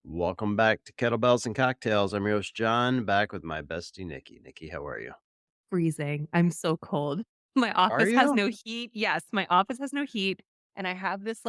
Welcome back to Kettlebells and Cocktails. I'm your host, John, back with my bestie, Nikki. Nikki, how are you? Freezing. I'm so cold. My Are office has you? no heat. Yes, my office has no heat, and I have this,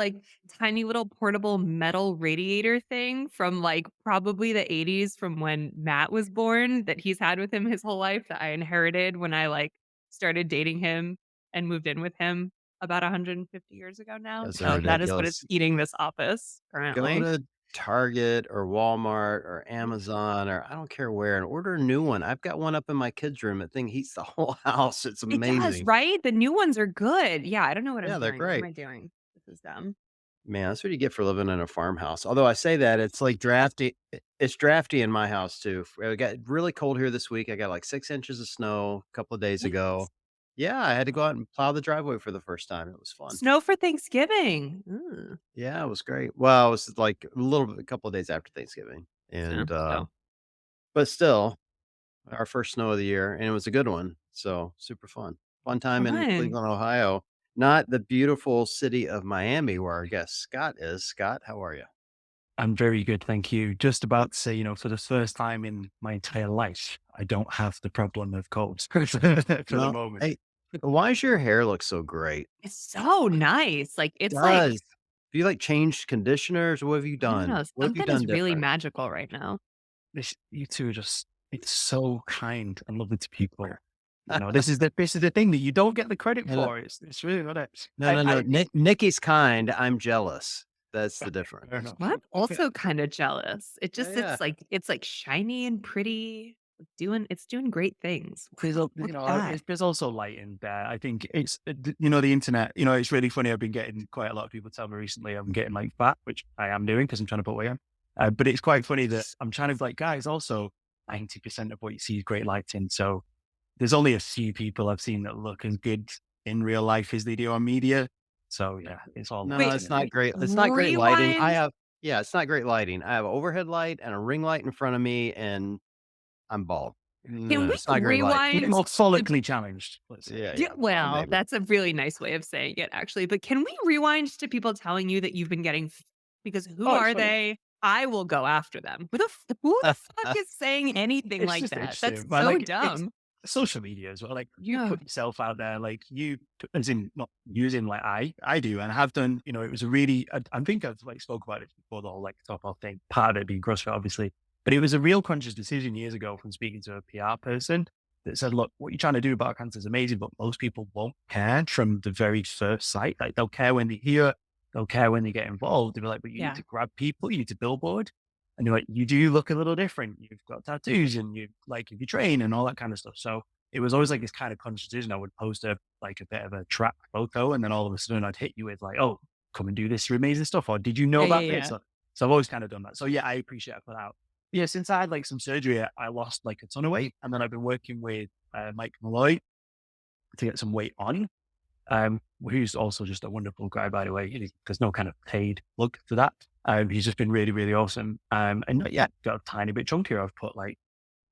tiny little portable metal radiator thing from, probably the '80s from when Matt was born that he's had with him his whole life that I inherited when I, started dating him and moved in with him about 150 years ago now. That's So that is what is ridiculous. heating this office Go currently. to Target or Walmart or Amazon or I don't care where and order a new one. I've got one up in my kids' room. That thing heats the whole house. It's It does, amazing. right? The new ones are good. Yeah, I don't know what I'm Yeah, they're doing. What am great. I doing? This is dumb. Man, that's what you get for living in a farmhouse. Although I say that it's like drafty. It's drafty in my house too. It got really cold here this week. I got like 6 inches of snow a couple of days Yes. ago. Yeah, I had to go out and plow the driveway for the first time. It was fun. Snow for Thanksgiving. Ooh, Yeah, it was great. Well, it was like a couple of days after Thanksgiving, so and, so but still, our first snow of the year, and it was a good one, so super fun. Fun time in fun. Cleveland, Ohio, not the beautiful city of Miami where our guest Scott is. Scott, how are you? I'm very good, thank you. Just about to say, for the first time in my entire life, I don't have the problem of colds for the No, moment. hey, why does your hair look so great? It's so nice. Does. Have you, like, changed conditioners? What have you I don't know, done? What have you something done is really different? magical right now. You two are just, it's so kind and lovely to people. This is the thing that you don't get the credit And, for. It's really not it. no, no, no, I Nikki's kind, I'm jealous. That's the fair difference. enough. Well, I'm also kinda jealous. It Yeah, just yeah. it's, shiny and pretty, it's doing great things. Wow, look at that. There's also light in there. I think the internet. It's really funny. I've been getting quite a lot of people tell me recently I'm getting like fat, which I am doing because I'm trying to put weight on. But it's quite funny that I'm trying to like, guys, also 90% of what you see is great lighting. So there's only a few people I've seen that look as good in real life as they do on media. So yeah, it's all No, Wait, lighting it's and not everything. great. It's not great lighting. rewind. Yeah, it's not great lighting. I have overhead light and a ring light in front of me, and I'm bald. Can No, we it's not great light. You're rewind more to follically challenged, let's say. Yeah, Yeah, yeah. Well, well, maybe. that's a really nice way of saying it, actually, but can we rewind to people telling you that you've been getting f because who Oh, it's are funny. they? I will go after them. Who the fuck is saying anything It's like just that? That's interesting, but so it's dumb. social media as well. Like you Ugh. put yourself out there, like as in not using like I do and have done. It was a really. I think I've like spoke about it before the whole like top off thing. Part of it being CrossFit, obviously, but it was a real conscious decision years ago from speaking to a PR person that said, "Look, what you're trying to do about cancer is amazing, but most people won't care from the very first sight. Like they'll care when they hear, they'll care when they get involved. They'll be like, but you need Yeah. to grab people, you need to billboard." And you're like, you do look a little different. You've got tattoos and you like if you train and all that kind of stuff. So it was always like this kind of conscious decision. I would post a bit of a trap photo, and then all of a sudden I'd hit you with like, "Oh, come and do this amazing stuff," or "Did you know Yeah, yeah, about this?" yeah. So I've always kind of done that. So yeah, I appreciate I put out. Yeah, since I had like some surgery, I lost like a ton of weight, and then I've been working with Mike Malloy to get some weight on. Who's also just a wonderful guy, by the way. There's no kind of paid plug to that. He's just been really, really awesome. And yeah, got a tiny bit chunkier. I've put like,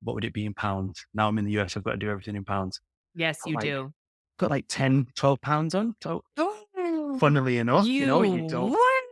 what would it be in pounds? Now I'm in the US, I've got to do everything in pounds. Yes, Got you like, do. got like 10, 12 pounds on. So Oh, funnily enough, you you don't, what?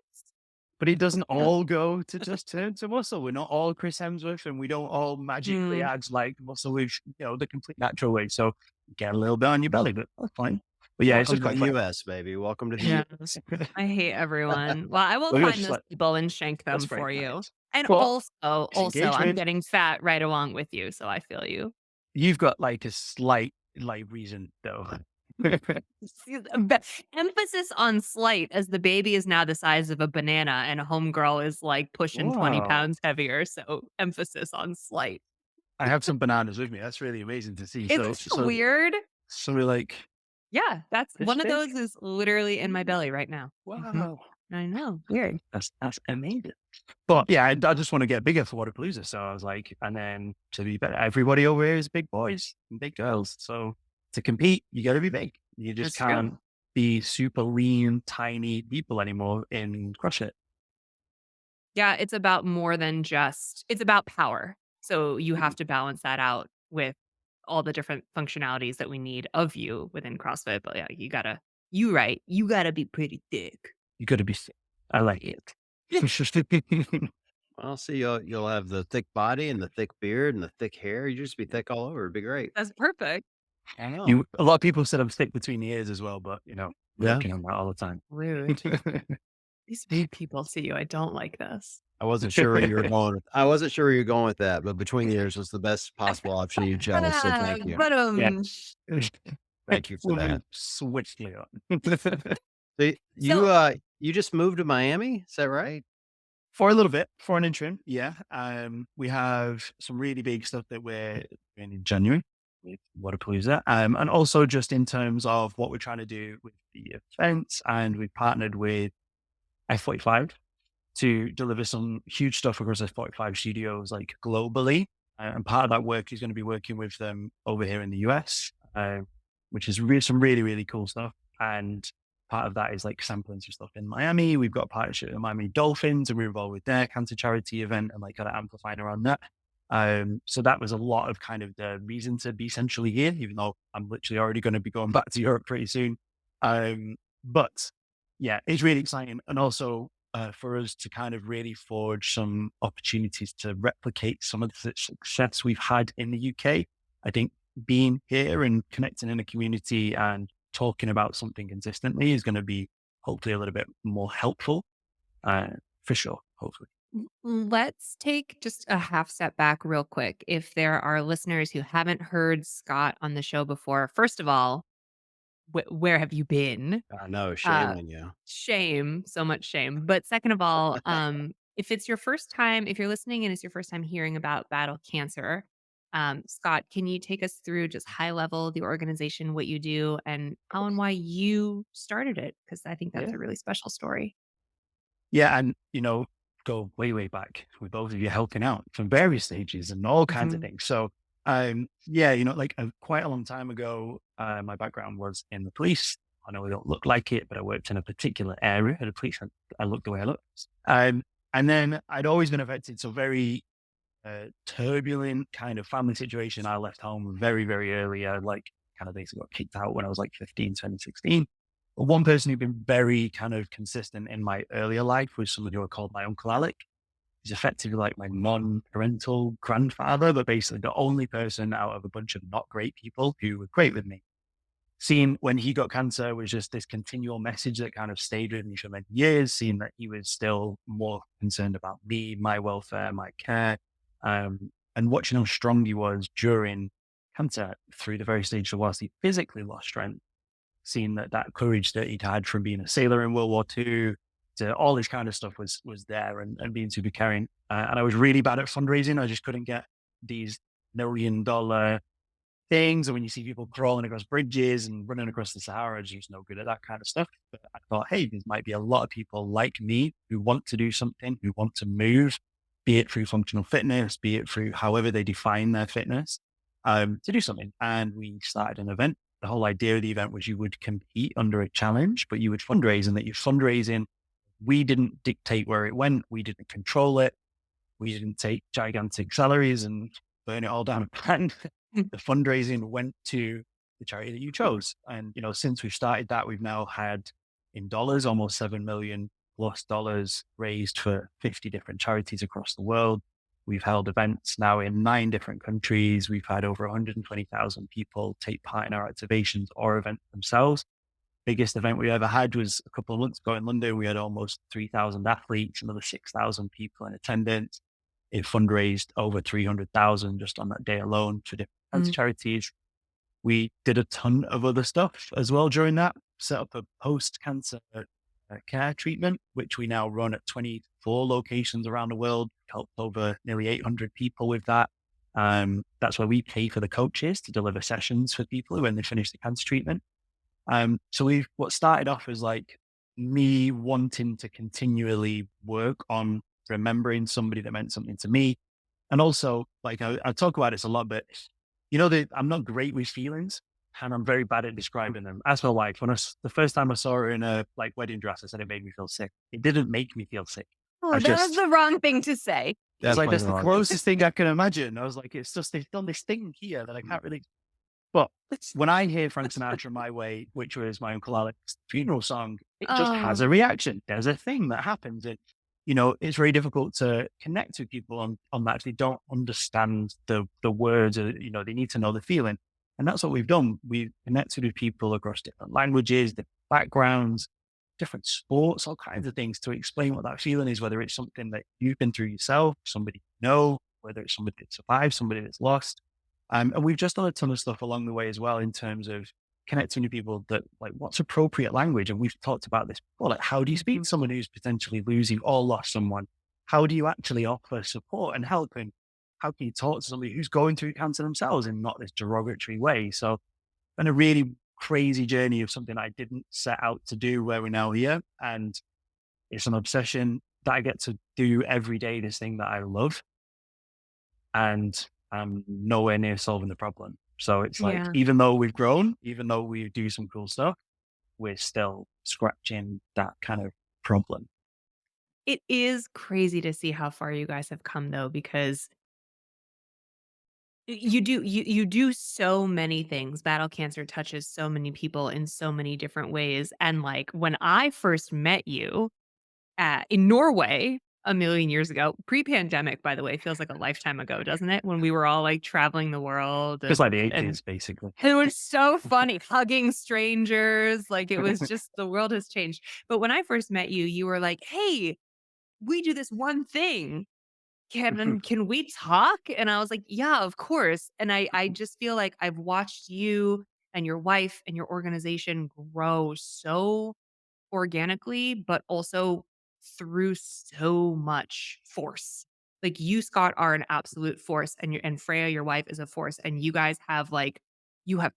but it doesn't all go to just turn to muscle. We're not all Chris Hemsworth and we don't all magically Mm, add like muscle with, the complete natural way. So get a little bit on your belly, but that's fine. But yeah, it's Welcome just to quite the funny. US, baby. Welcome to the yeah. US. I hate everyone. Well, I will Look at find just those like, people and shank that's them very for kind. you. And But it's also, I'm engagement. getting fat right along with you, so I feel you. You've got like a slight like reason though. See, but emphasis on slight as the baby is now the size of a banana and homegirl is, pushing 20 Wow. pounds heavier, so emphasis on slight. I have some bananas with me. That's really amazing to see. Isn't So that so weird? so we're like Yeah, that's this one of big? those is literally in my belly right now. Mhm. Wow. I know, weird. That's amazing. But yeah, I just want to get bigger for Wodapalooza. So I was like, and then to be better, everybody over here is big boys and big girls. So to compete, you got to be big. You just That's true. can't be super lean, tiny people anymore in CrossFit. Yeah, it's about more than just it's about power. So you have to balance that out with all the different functionalities that we need of you within CrossFit. But yeah, you gotta be pretty thick. You got to be fit. I like it. Well, see, you'll have the thick body and the thick beard and the thick hair. You just be thick all over. It'd be great. That's perfect. I know. A lot of people said I'm thick between the ears as well, but Yeah. working on that all the time. Rude. These big people see you. I don't like this. I wasn't sure where you were going. I wasn't sure where you were going with that, but between the ears was the best possible option you chose. So thank you. But Yeah. Thank you for Moving that. swiftly on. So you so you just moved to Miami, is that right? For a little bit, for an interim, yeah. We have some really big stuff that we're doing in January with Wodapalooza. And also just in terms of what we're trying to do with the events, and we've partnered with F45 to deliver some huge stuff across F45 studios, like globally. And part of that work is going to be working with them over here in the US, which is some really, really cool stuff. And part of that is like sampling some stuff in Miami. We've got a partnership with Miami Dolphins, and we're involved with their cancer charity event and like kind of amplifying around that. So that was a lot of kind of the reason to be centrally here, even though I'm literally already going to be going back to Europe pretty soon. But yeah, it's really exciting. And also for us to kind of really forge some opportunities to replicate some of the success we've had in the UK. I think being here and connecting in a community and talking about something consistently is going to be hopefully a little bit more helpful, for sure, hopefully. let's take just a half step back real quick. If there are listeners who haven't heard Scott on the show before, first of all, where have you been? I know, shame Uh, on you. shame, so much shame. But second of all, if it's your first time, if you're listening and it's your first time hearing about Battle Cancer, Scott, can you take us through just high level the organization, what you do, and how and why you started it? Because I think that's Yeah. a really special story. Yeah. And, go way, way back with both of you helping out from various stages and all kinds of Mhm. things. So, yeah, like quite a long time ago, my background was in the police. I know I don't look like it, but I worked in a particular area at the police. I looked the way I looked. And then I'd always been affected. So very turbulent kind of family situation. I left home very, very early. I kind of basically got kicked out when I was like 15, 2016. But one person who'd been very kind of consistent in my earlier life was somebody who I called my Uncle Alec. He's effectively like my non-parental grandfather, but basically the only person out of a bunch of not great people who were great with me. Seeing when he got cancer was just this continual message that kind of stayed with me for many years, seeing that he was still more concerned about me, my welfare, my care, and watching how strong he was during cancer through the very stage of whilst he physically lost strength, seeing that courage that he'd had from being a sailor in World War II to all this kind of stuff was there and being super caring. And I was really bad at fundraising. I just couldn't get these $1 million things. And when you see people crawling across bridges and running across the Sahara, just no good at that kind of stuff. But I thought, hey, there might be a lot of people like me who want to do something, who want to move, be it through functional fitness, be it through however they define their fitness, to do something. And we started an event. The whole idea of the event was you would compete under a challenge, but you would fundraise, and that your fundraising, we didn't dictate where it went. We didn't control it. We didn't take gigantic salaries and burn it all down a pan. The fundraising went to the charity that you chose. And, since we've started that, we've now had in dollars, almost $7 million+ raised for 50 different charities across the world. We've held events now in 9 different countries. We've had over 120,000 people take part in our activations or events themselves. Biggest event we ever had was a couple of months ago in London. We had almost 3,000 athletes, another 6,000 people in attendance. It fundraised over 300,000 just on that day alone for different cancer Mm. charities. We did a ton of other stuff as well during that. Set up a post-cancer care treatment, which we now run at 24 locations around the world. Helped over nearly 800 people with that. That's where we pay for the coaches to deliver sessions for people when they finish the cancer treatment. So what started off as like me wanting to continually work on remembering somebody that meant something to me. And also, like I talk about this a lot, but I'm not great with feelings, and I'm very bad at describing them. As for like the first time I saw her in a like wedding dress, I said it made me feel sick. It didn't make me feel sick. Oh, that was the wrong thing to say. It's like Definitely that's the wrong. closest thing I can imagine. I was like, it's just they've done this thing here that I can't really. But when I hear Frank Sinatra My Way, which was my Uncle Alec's funeral song, it just has Oh, a reaction. There's a thing that happens. it's very difficult to connect with people on that if they don't understand the words, or, they need to know the feeling. And that's what we've done. We've connected with people across different languages, different backgrounds, different sports, all kinds of things to explain what that feeling is, whether it's something that you've been through yourself, somebody you know, whether it's somebody that survived, somebody that's lost. And we've just done a ton of stuff along the way as well in terms of connecting with people that like what's appropriate language. And we've talked about this before, like how do you speak Mhm. to someone who's potentially losing or lost someone? How do you actually offer support and help? And how can you talk to somebody who's going through cancer themselves in not this derogatory way? So, been a really crazy journey of something I didn't set out to do where we're now here. And it's an obsession that I get to do every day, this thing that I love. And I'm nowhere near solving the problem. So it's like, Yeah. even though we've grown, even though we do some cool stuff, we're still scratching that kind of problem. It is crazy to see how far you guys have come though, because you do so many things. Battle cancer touches so many people in so many different ways. And like when I first met you in Norway a million years ago, pre-pandemic, by the way, feels like a lifetime ago, doesn't it? When we were all like traveling the world Just like the and 80s, basically. it was so funny hugging strangers. Like it was just the world has changed. But when I first met you, you were like, "Hey, we do this one thing. Can we talk?" And I was like, "Yeah, of course." And I just feel like I've watched you and your wife and your organization grow so organically, but also through so much force. Like you, Scott, are an absolute force, and Freya, your wife, is a force, and you guys have like you have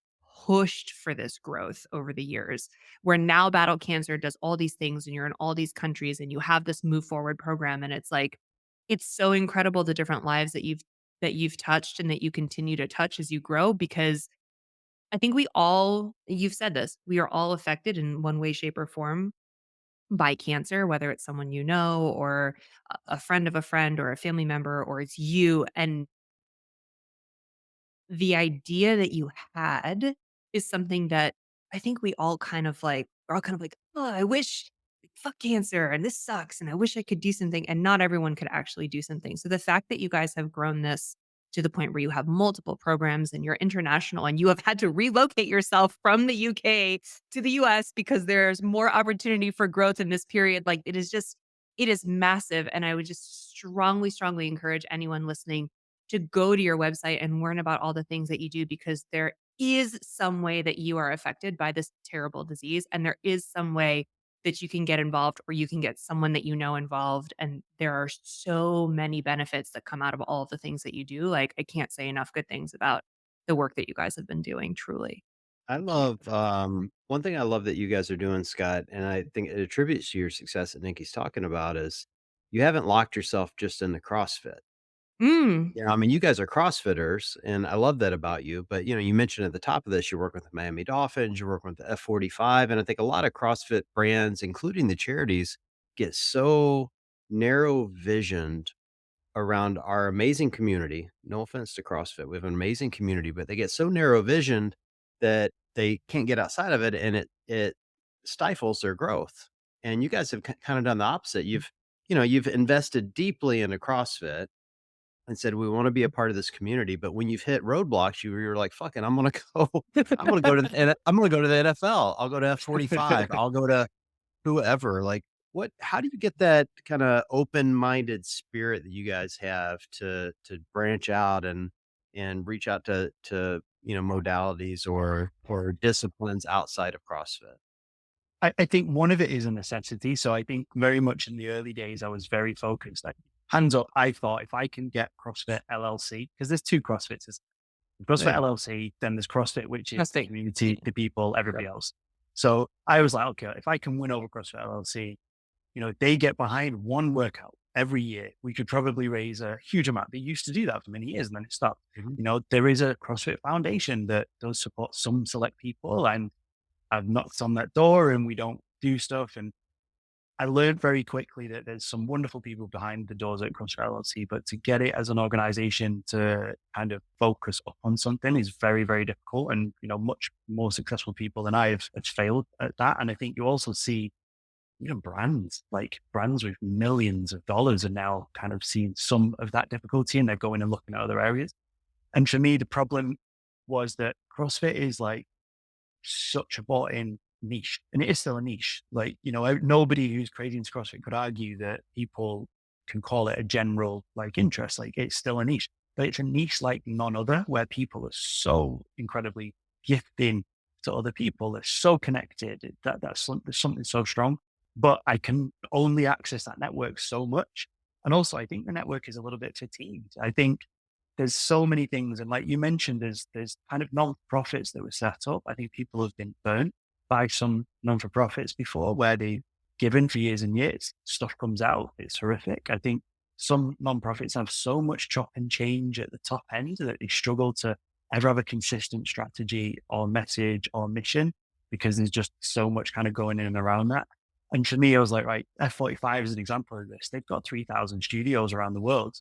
pushed for this growth over the years. Where now Battle Cancer does all these things, and you're in all these countries, and you have this Move Forward program, and it's like it's so incredible the different lives that you've touched and that you continue to touch as you grow because I think we all you've said this, we are all affected in one way, shape, or form by cancer, whether it's someone you know or a friend of a friend or a family member or it's you. And the idea that you had is something that I think we all kind of like, we're all kind of like, oh, I wish, fuck cancer and this sucks. And I wish I could do something. And not everyone could actually do something. So the fact that you guys have grown this to the point where you have multiple programs and you're international and you have had to relocate yourself from the UK to the US because there's more opportunity for growth in this period. Like it is just, it is massive. And I would just strongly, strongly encourage anyone listening to go to your website and learn about all the things that you do because there is some way that you are affected by this terrible disease and there is some way that you can get involved or you can get someone that you know involved and there are so many benefits that come out of all of the things that you do. Like I can't say enough good things about the work that you guys have been doing truly. I love, one thing I love that you guys are doing, Scott, and I think it attributes to your success that Nikki's talking about is you haven't locked yourself just in the CrossFit. Mm. Yeah, I mean, you guys are CrossFitters, and I love that about you. But you mentioned at the top of this, you're working with the Miami Dolphins, you're working with the F45, and I think a lot of CrossFit brands, including the charities, get so narrow visioned around our amazing community. No offense to CrossFit, we have an amazing community, but they get so narrow visioned that they can't get outside of it, and it stifles their growth. And you guys have kind of done the opposite. You've invested deeply into CrossFit and said, "We wanna be a part of this community," but when you've hit roadblocks, you're like, "Fuck it, I'm gonna go I'm gonna go to the NFL. I'll go to F45. I'll go to whoever." Like, how do you get that kinda open-minded spirit that you guys have to branch out and reach out to modalities or disciplines outside of CrossFit? I think one of it is a necessity. So I think very much in the early days, I was very focused. Like, hands up, I thought if I can get CrossFit LLC, because there's two CrossFits, there's CrossFit Yeah. LLC, then there's CrossFit, which is the Trusting. community, the people, everybody else. So I was like, okay, if I can win over CrossFit LLC, they get behind one workout every year. We could probably raise a huge amount. They used to do that for many years and then it stopped. Mhm. There is a CrossFit Foundation that does support some select people and I've knocked on that door and we don't do stuff. And I learned very quickly that there's some wonderful people behind the doors at CrossFit LLC, but to get it as an organization to kind of focus up on something is very, very difficult. And, much more successful people than I have failed at that. And I think you also see even brands with millions of dollars are now kind of seeing some of that difficulty, and they're going and looking at other areas. And for me, the problem was that CrossFit is like such a bought in niche, and it is still a niche. Like, nobody who's crazy into CrossFit could argue that people can call it a general like interest. Like, it's still a niche, but it's a niche like none other, where people are so incredibly gifting to other people. They're so connected. There's something so strong, but I can only access that network so much. And also, I think the network is a little bit fatigued. I think there's so many things. And like you mentioned, there's kind of non-profits that were set up. I think people have been burnt by some non-for-profits before, where they've given for years and years. Stuff comes out. It's horrific. I think some non-profits have so much chop and change at the top end that they struggle to ever have a consistent strategy or message or mission, because there's just so much kind of going in and around that. And for me, I was like, right, F45 is an example of this. They've got 3,000 studios around the world,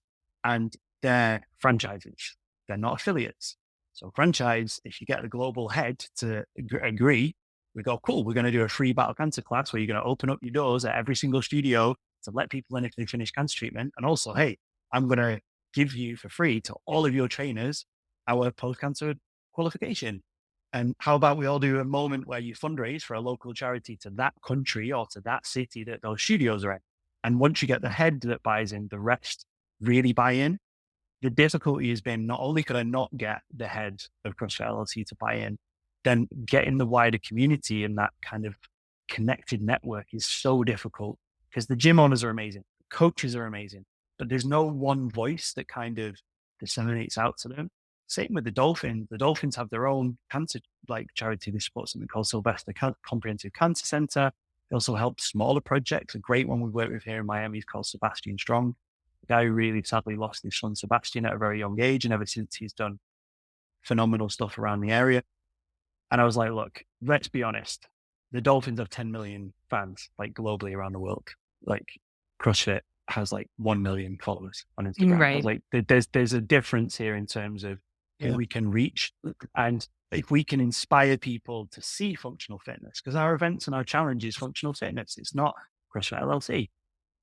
and they're franchises. They're not affiliates. So franchise, if you get the global head to agree, we go, cool, we're going to do a free battle cancer class where you're going to open up your doors at every single studio to let people in if they finish cancer treatment. And also, hey, I'm going to give you for free to all of your trainers our post-cancer qualification. And how about we all do a moment where you fundraise for a local charity to that country or to that city that those studios are in. And once you get the head that buys in, the rest really buy in. The difficulty has been, not only could I not get the head of CrossFit LLC to buy in, then getting the wider community and that kind of connected network is so difficult, because the gym owners are amazing, the coaches are amazing, but there's no one voice that kind of disseminates out to them. Same with the Dolphins. The Dolphins have their own cancer charity. They support something called Sylvester Comprehensive Cancer Center. They also help smaller projects. A great one we work with here in Miami is called Sebastian Strong. The guy who really sadly lost his son Sebastian at a very young age, and ever since he's done phenomenal stuff around the area. And I was like, look, let's be honest. The Dolphins have 10 million fans, like globally around the world. Like, CrossFit has like 1 million followers on Instagram. I was Right. like, there's a difference here in terms of who we can reach. And if we can inspire people to see functional fitness, because our events and our challenge is functional fitness, it's not CrossFit LLC.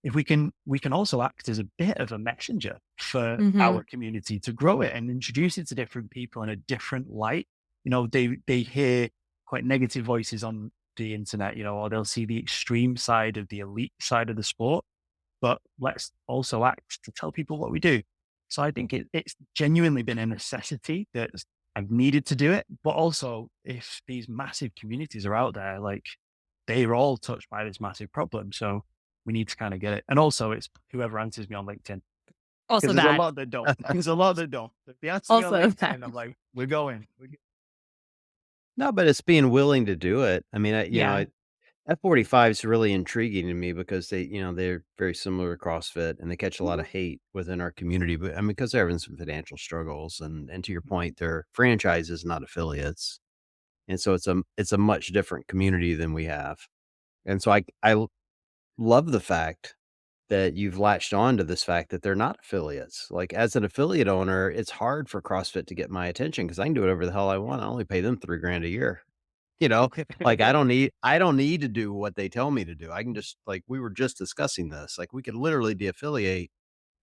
If we can also act as a bit of a messenger for Mhm. our community to grow it and introduce it to different people in a different light. They hear quite negative voices on the internet, or they'll see the extreme side of the elite side of the sport, but let's also act to tell people what we do. So I think it's genuinely been a necessity that I've needed to do it. But also, if these massive communities are out there, like, they're all touched by this massive problem. So we need to kind of get it. And also, it's whoever answers me on LinkedIn, because Also there's a that. lot that don't. There's a lot that don't. If they answer me on Also that. LinkedIn, I'm like, we're going. No, but it's being willing to do it. I mean, Yeah. F45 is really intriguing to me because they're very similar to CrossFit, and they catch a lot of Mhm. hate within our community, but I mean, because they're having some financial struggles, and to your point, they're franchises, not affiliates. And so it's a much different community than we have. And so love the fact that you've latched on to this fact that they're not affiliates. Like, as an affiliate owner, it's hard for CrossFit to get my attention because I can do whatever the hell I want. I only pay them 3 grand a year. You know, like, I don't need to do what they tell me to do. I can just, like, we were just discussing this, like, we could literally de-affiliate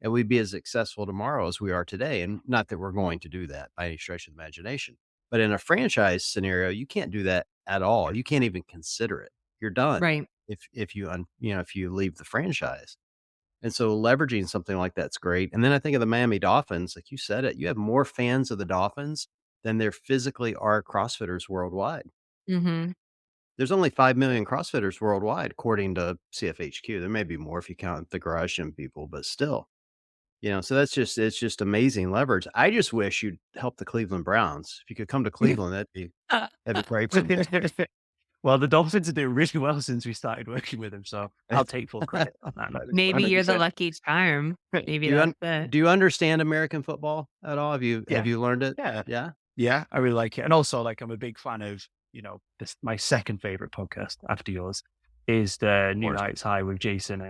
and we'd be as successful tomorrow as we are today. And not that we're going to do that by any stretch of the imagination. But in a franchise scenario, you can't do that at all. You can't even consider it. You're done Right. if you leave the franchise. And so leveraging something like that's great. And then I think of the Miami Dolphins, like you said it, you have more fans of the Dolphins than there physically are CrossFitters worldwide. Mhm. There's only 5 million CrossFitters worldwide, according to CFHQ. There may be more if you count the garage gym people, but still, so it's just amazing leverage. I just wish you'd help the Cleveland Browns. If you could come to Cleveland, that'd be great for me. Well, the Dolphins are doing really well since we started working with them, so I'll take full credit on that. Maybe you're the 100%. lucky charm. Maybe Do you that's un it. do you understand American football at all? Have Yeah. you learned it? Yeah. Yeah? Yeah, I really like it. And also, like, I'm a big fan of, this, my second favorite podcast after yours is the Of New course. Heights High with Jason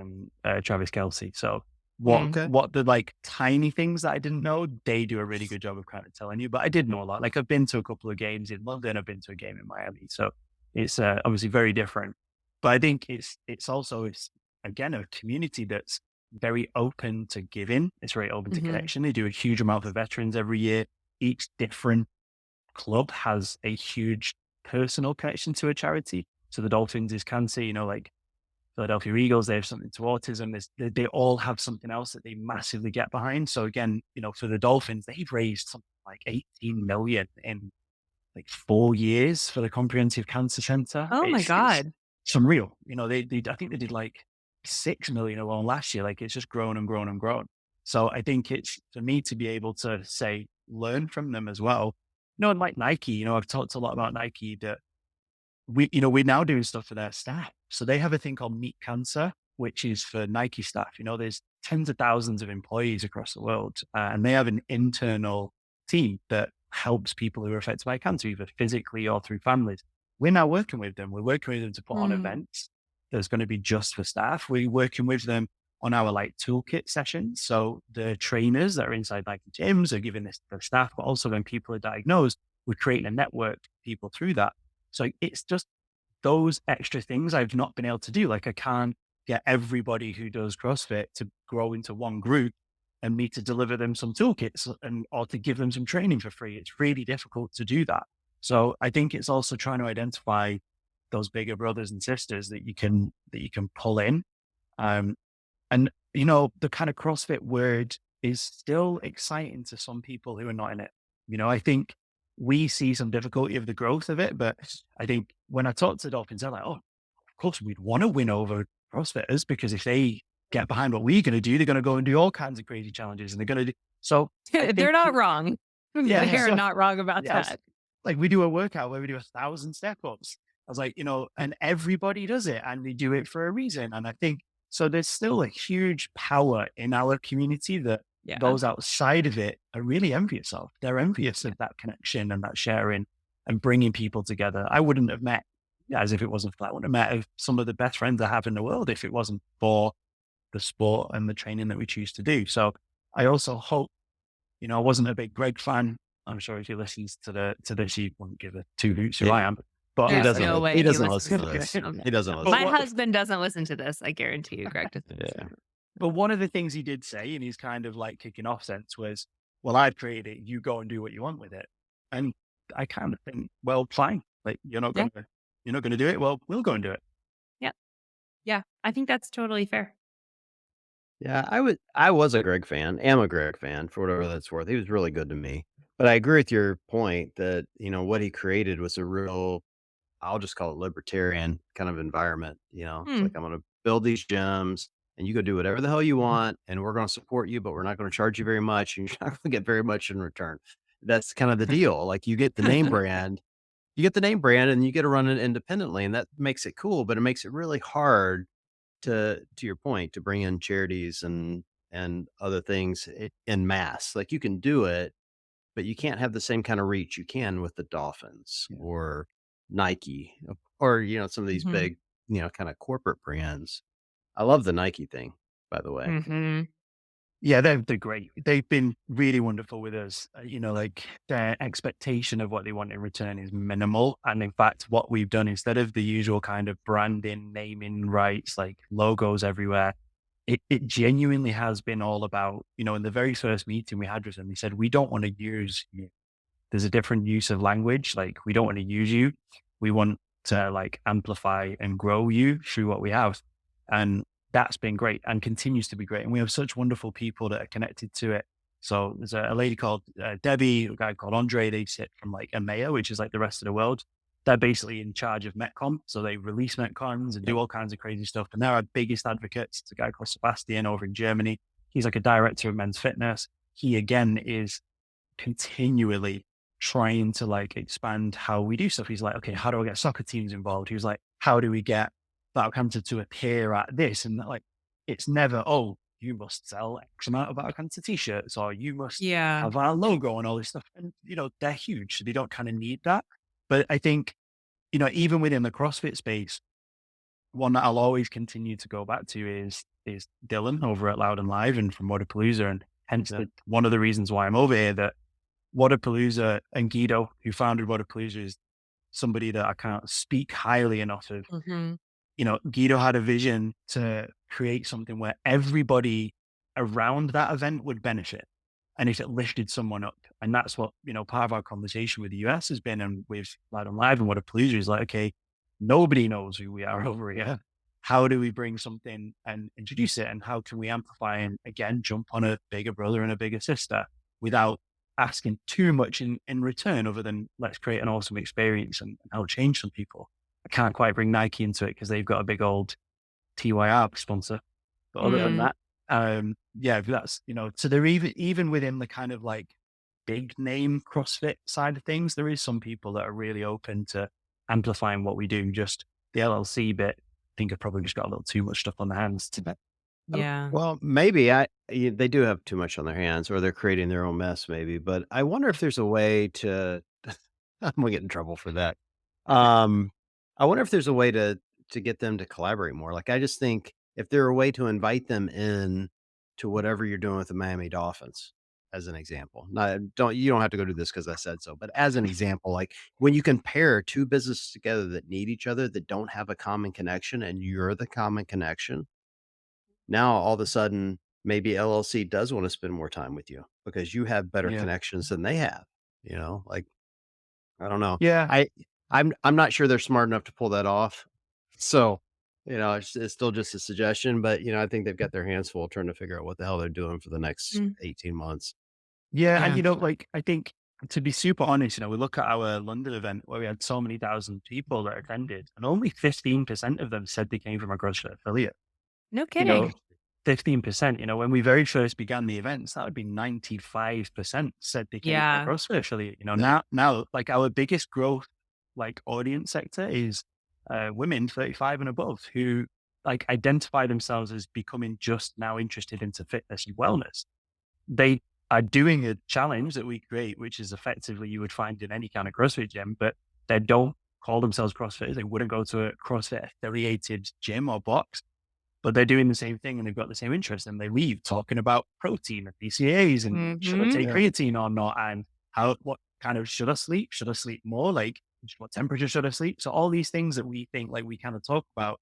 and Travis Kelsey. So what Mm. Okay. what the like tiny things that I didn't know, they do a really good job of kind of telling you. But I did know a lot. Like, I've been to a couple of games in London, I've been to a game in Miami. So it's obviously very different. But I think it's again a community that's very open to giving. It's very open to Mhm. connection. They do a huge amount for veterans every year. Each different club has a huge personal connection to a charity. So the Dolphins is cancer, like Philadelphia Eagles, they have something to autism. They all have something else that they massively get behind. So again, for the Dolphins, they've raised something like 18 million in like 4 years for the Comprehensive Cancer Center. Oh my It's god. unreal. I think they did like 6 million alone last year. Like it's just grown and grown and grown. So I think it's for me to be able to say learn from them as well. And like Nike, I've talked a lot about Nike that we're now doing stuff for their staff. So they have a thing called Meet Cancer, which is for Nike staff. There's tens of thousands of employees across the world, and they have an internal team that helps people who are affected by cancer, either physically or through families. We're now working with them. We're working with them to put on Mm. events that's going to be just for staff. We're working with them on our like toolkit sessions. So the trainers that are inside like gyms are giving this to staff, but also when people are diagnosed, we're creating a network of people through that. So it's just those extra things I've not been able to do. Like I can't get everybody who does CrossFit to grow into one group and me to deliver them some toolkits or to give them some training for free. It's really difficult to do that. So I think it's also trying to identify those bigger brothers and sisters that you can pull in. Um, and the kind of CrossFit word is still exciting to some people who are not in it. I think we see some difficulty of the growth of it, but I think when I talk to Dolphins, they're like, "Oh, of course we'd want to win over CrossFitters because if they get behind what we're going to do, they're going to go and do all kinds of crazy challenges, and they're going to do." So I They're think, not wrong. yeah. They're So not wrong about yeah, that. like we do a workout where we do 1,000 step ups. I was like, and everybody does it and they do it for a reason. And I think so there's still a huge power in our community that Yeah. those outside of it are really envious of. They're envious Yeah. of that connection and that sharing and bringing people together. I wouldn't have met, as if it wasn't for that, I wouldn't have met some of the best friends I have in the world if it wasn't for the sport and the training that we choose to do. So I also hope I wasn't a big Greg fan. I'm sure if he listens to this, he wouldn't give a two hoots who He I am. But he There's doesn't no li way he he doesn't listens listen to to this. this. Okay. He doesn't but listen. My what husband doesn't listen to this. I guarantee you, Greg doesn't Yeah. listen. but one of the things he did say, and he's kind of like kicking off sense was, "Well, I've created it. You go and do what you want with it." And I kind of think, well, fine. Like Yeah. you're not gonna do it. Well, we'll go and do it. Yeah. Yeah. I think that's totally fair. Yeah, I was a Greg fan, am a Greg fan for whatever that's worth. He was really good to me. But I agree with your point that, what he created was a real, I'll just call it libertarian kind of environment. It's like Hmm. I'm gonna build these gyms and you go do whatever the hell you want and we're gonna support you, but we're not gonna charge you very much and you're not gonna get very much in return. That's kind of the deal. Like you get the name brand and you get to run it independently and that makes it cool, but it makes it really hard to your point, to bring in charities and other things in mass. Like you can do it, but you can't have the same kind of reach you can with the Dolphins Yeah. or Nike or some of these Mhm. big, kind of corporate brands. I love the Nike thing, by the way. Mhm. Yeah, they're great. They've been really wonderful with us. Like their expectation of what they want in return is minimal. And in fact, what we've done instead of the usual kind of branding, naming rights, like logos everywhere, it genuinely has been all about, in the very first meeting we had with them, they said, we don't want to use you. There's a different use of language. Like we don't want to use you. We want to like amplify and grow you through what we have. And that's been great and continues to be great. And we have such wonderful people that are connected to it. So there's a lady called Debbie, a guy called Andre. They sit from like EMEA, which is like the rest of the world. They're basically in charge of Metcon. So they release Metcons and Yep. do all kinds of crazy stuff. And they're our biggest advocates. It's a guy called Sebastian over in Germany. He's like a director of men's fitness. He again is continually trying to like expand how we do stuff. He's like, okay, how do I get soccer teams involved? He was like, how do we get Battle to appear at this? And like, it's never, oh, you must sell X amount of Battle t-shirts or you must Yeah. have our logo and all this stuff. And, they're huge. So they don't kind of need that. But I think, even within the CrossFit space, one that I'll always continue to go back to is Dylan over at Loud and Live and from Wodapalooza. And hence Yep. one of the reasons why I'm over here that Wodapalooza and Guido, who founded Wodapalooza, is somebody that I can't speak highly enough of. Mhm. Guido had a vision to create something where everybody around that event would benefit. And if it lifted someone up, and that's what, part of our conversation with the US has been, and with Light on Live and Wodapalooza is like, okay, nobody knows who we are over here. How do we bring something and introduce it? And how can we amplify and again, jump on a bigger brother and a bigger sister without asking too much in return other than let's create an awesome experience and help change some people. I can't quite bring Nike into it because they've got a big old TYR sponsor. But other than Mm, that, yeah, that's, so they're even within the kind of like big name CrossFit side of things, there is some people that are really open to amplifying what we do. Just the LLC bit, I think I've probably just got a little too much stuff on the hands to. yeah. Well, maybe they do have too much on their hands or they're creating their own mess maybe, but I wonder if there's a way to I'm gonna get in trouble for that. Um, I wonder if there's a way to get them to collaborate more. Like, I just think if there a way to invite them in to whatever you're doing with the Miami Dolphins, as an example. Not don't you don't have to go do this because I said so, but as an example, like when you can pair two businesses together that need each other, that don't have a common connection, and you're the common connection, now all of a sudden, maybe LLC does wanna spend more time with you because you have better Yeah. connections than they have, like, I don't know. Yeah. I'm not sure they're smart enough to pull that off. So, it's still just a suggestion, but, I think they've got their hands full trying to figure out what the hell they're doing for the next Mm, 18 months. Yeah. And, yeah. like, I think to be super honest, we look at our London event where we had so many thousand people that attended, and only 15% of them said they came from a CrossFit affiliate. No You know, kidding. 15%, when we very first began the events, that would be 95% said they came from a Yeah. CrossFit affiliate. Now, like our biggest growth, like audience sector is women 35 and above who like identify themselves as becoming just now interested into fitness and wellness. They are doing a challenge that we create, which is effectively you would find in any kind of CrossFit gym, but they don't call themselves CrossFitters. They wouldn't go to a CrossFit affiliated gym or box, but they're doing the same thing and they've got the same interest, and they leave talking about protein and BCAAs and should I Mhm. take Yeah. creatine or not, and what kind of should I sleep? Should I sleep more? Like what temperature should I sleep? So all these things that we think like we kind of talk about,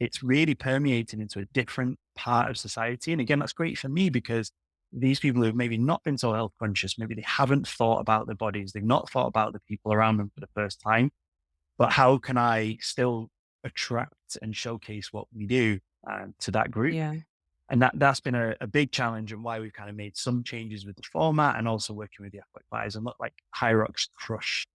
it's really permeating into a different part of society. And again, that's great for me because these people who've maybe not been so health conscious, maybe they haven't thought about their bodies, they've not thought about the people around them for the first time. But how can I still attract and showcase what we do to that group? Yeah. And that's been a big challenge and why we've kind of made some changes with the format and also working with the athletic buyers. And look, like High Rocks crush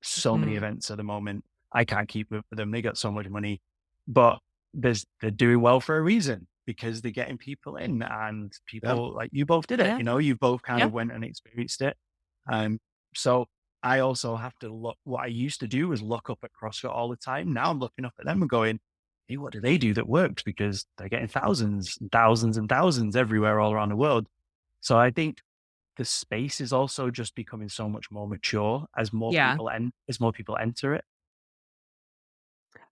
so many Mm, events at the moment. I can't keep up with them. They got so much money, but they're doing well for a reason because they're getting people in and Yep. people like you both did it. yeah. You both kind Yeah. of went and experienced it. So I also have to look. What I used to do was look up at CrossFit all the time. Now I'm looking up at them and going, "Hey, what do they do that works?" Because they're getting thousands, and thousands, and thousands everywhere all around the world. So I think the space is also just becoming so much more mature Yeah. as more people enter it.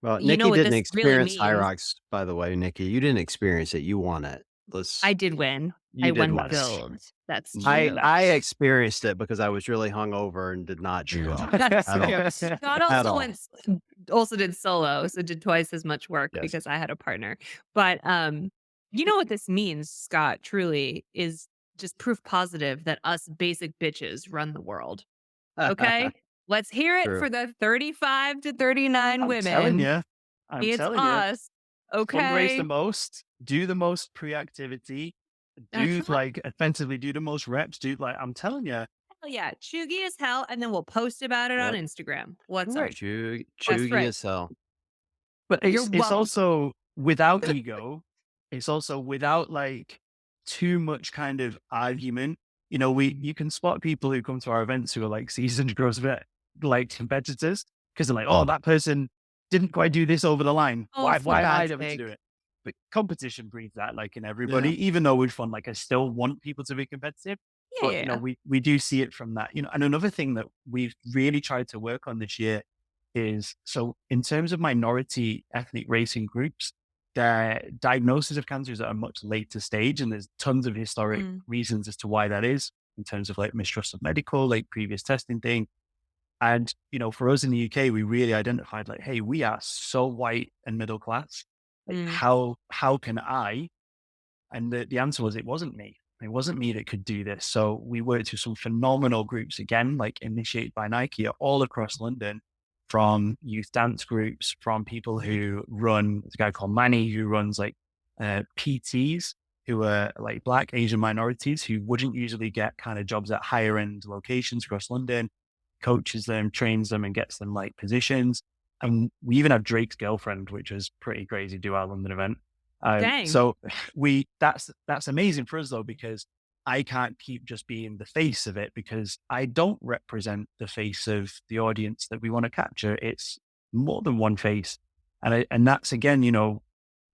Well, You know Nikki what didn't this really experience High means? Rocks, by the way, Nikki. You didn't experience it, you won it. I Let's did win. I You did won the win it. Nice. gold. That's Very true. I nice. experienced it because I was really hungover and did not do well That's at all, fair. Scott at also all. went also did solo, so did twice as much work Yes. because I had a partner. But, you know what this means, Scott, truly, is just proof positive that us basic bitches run the world, okay? Let's hear it True. for the 35 to 39 I'm telling women. you. I'm It's telling you. us, Fundraise the okay? most, do the most pre-activity, That's do right. like offensively, do the most reps, do like I'm telling you. Hell yeah, chuggy as hell, and then we'll post about it on Yep. Instagram. What's up? Correct. That's Chuggy right. as hell. But You're it's welcome. also without ego. It's also without like too much kind of argument. You can spot people who come to our events who are like seasoned CrossFit like competitors because they're like, oh, that person didn't quite do this over the line. Oh, for Why am I God's able to do sake. it? But competition breeds that like in Yeah. everybody, even though we're fun, like I still want people to be competitive. Yeah, But yeah, yeah. we do see it from that. And another thing that we've really tried to work on this year is so in terms of minority ethnic racing groups, their diagnosis of cancer is at a much later stage, and there's tons of historic Mm, reasons as to why that is in terms of like mistrust of medical, like previous testing thing. And, for us in the UK, we really identified like, hey, we are so white and middle class. Like, Mm, how can I? And the answer was, it wasn't me. It wasn't me that could do this. So we worked with some phenomenal groups again, like initiated by Nike all across London, from youth dance groups, from people who run, there's a guy called Manny who runs like PTs who are like Black Asian minorities who wouldn't usually get kind of jobs at higher end locations across London, coaches them, trains them, and gets them like positions. And we even had Drake's girlfriend, which was pretty crazy, do our London event. dang. So that's amazing for us though, because I can't keep just being the face of it because I don't represent the face of the audience that we want to capture. It's more than one face. And that's again,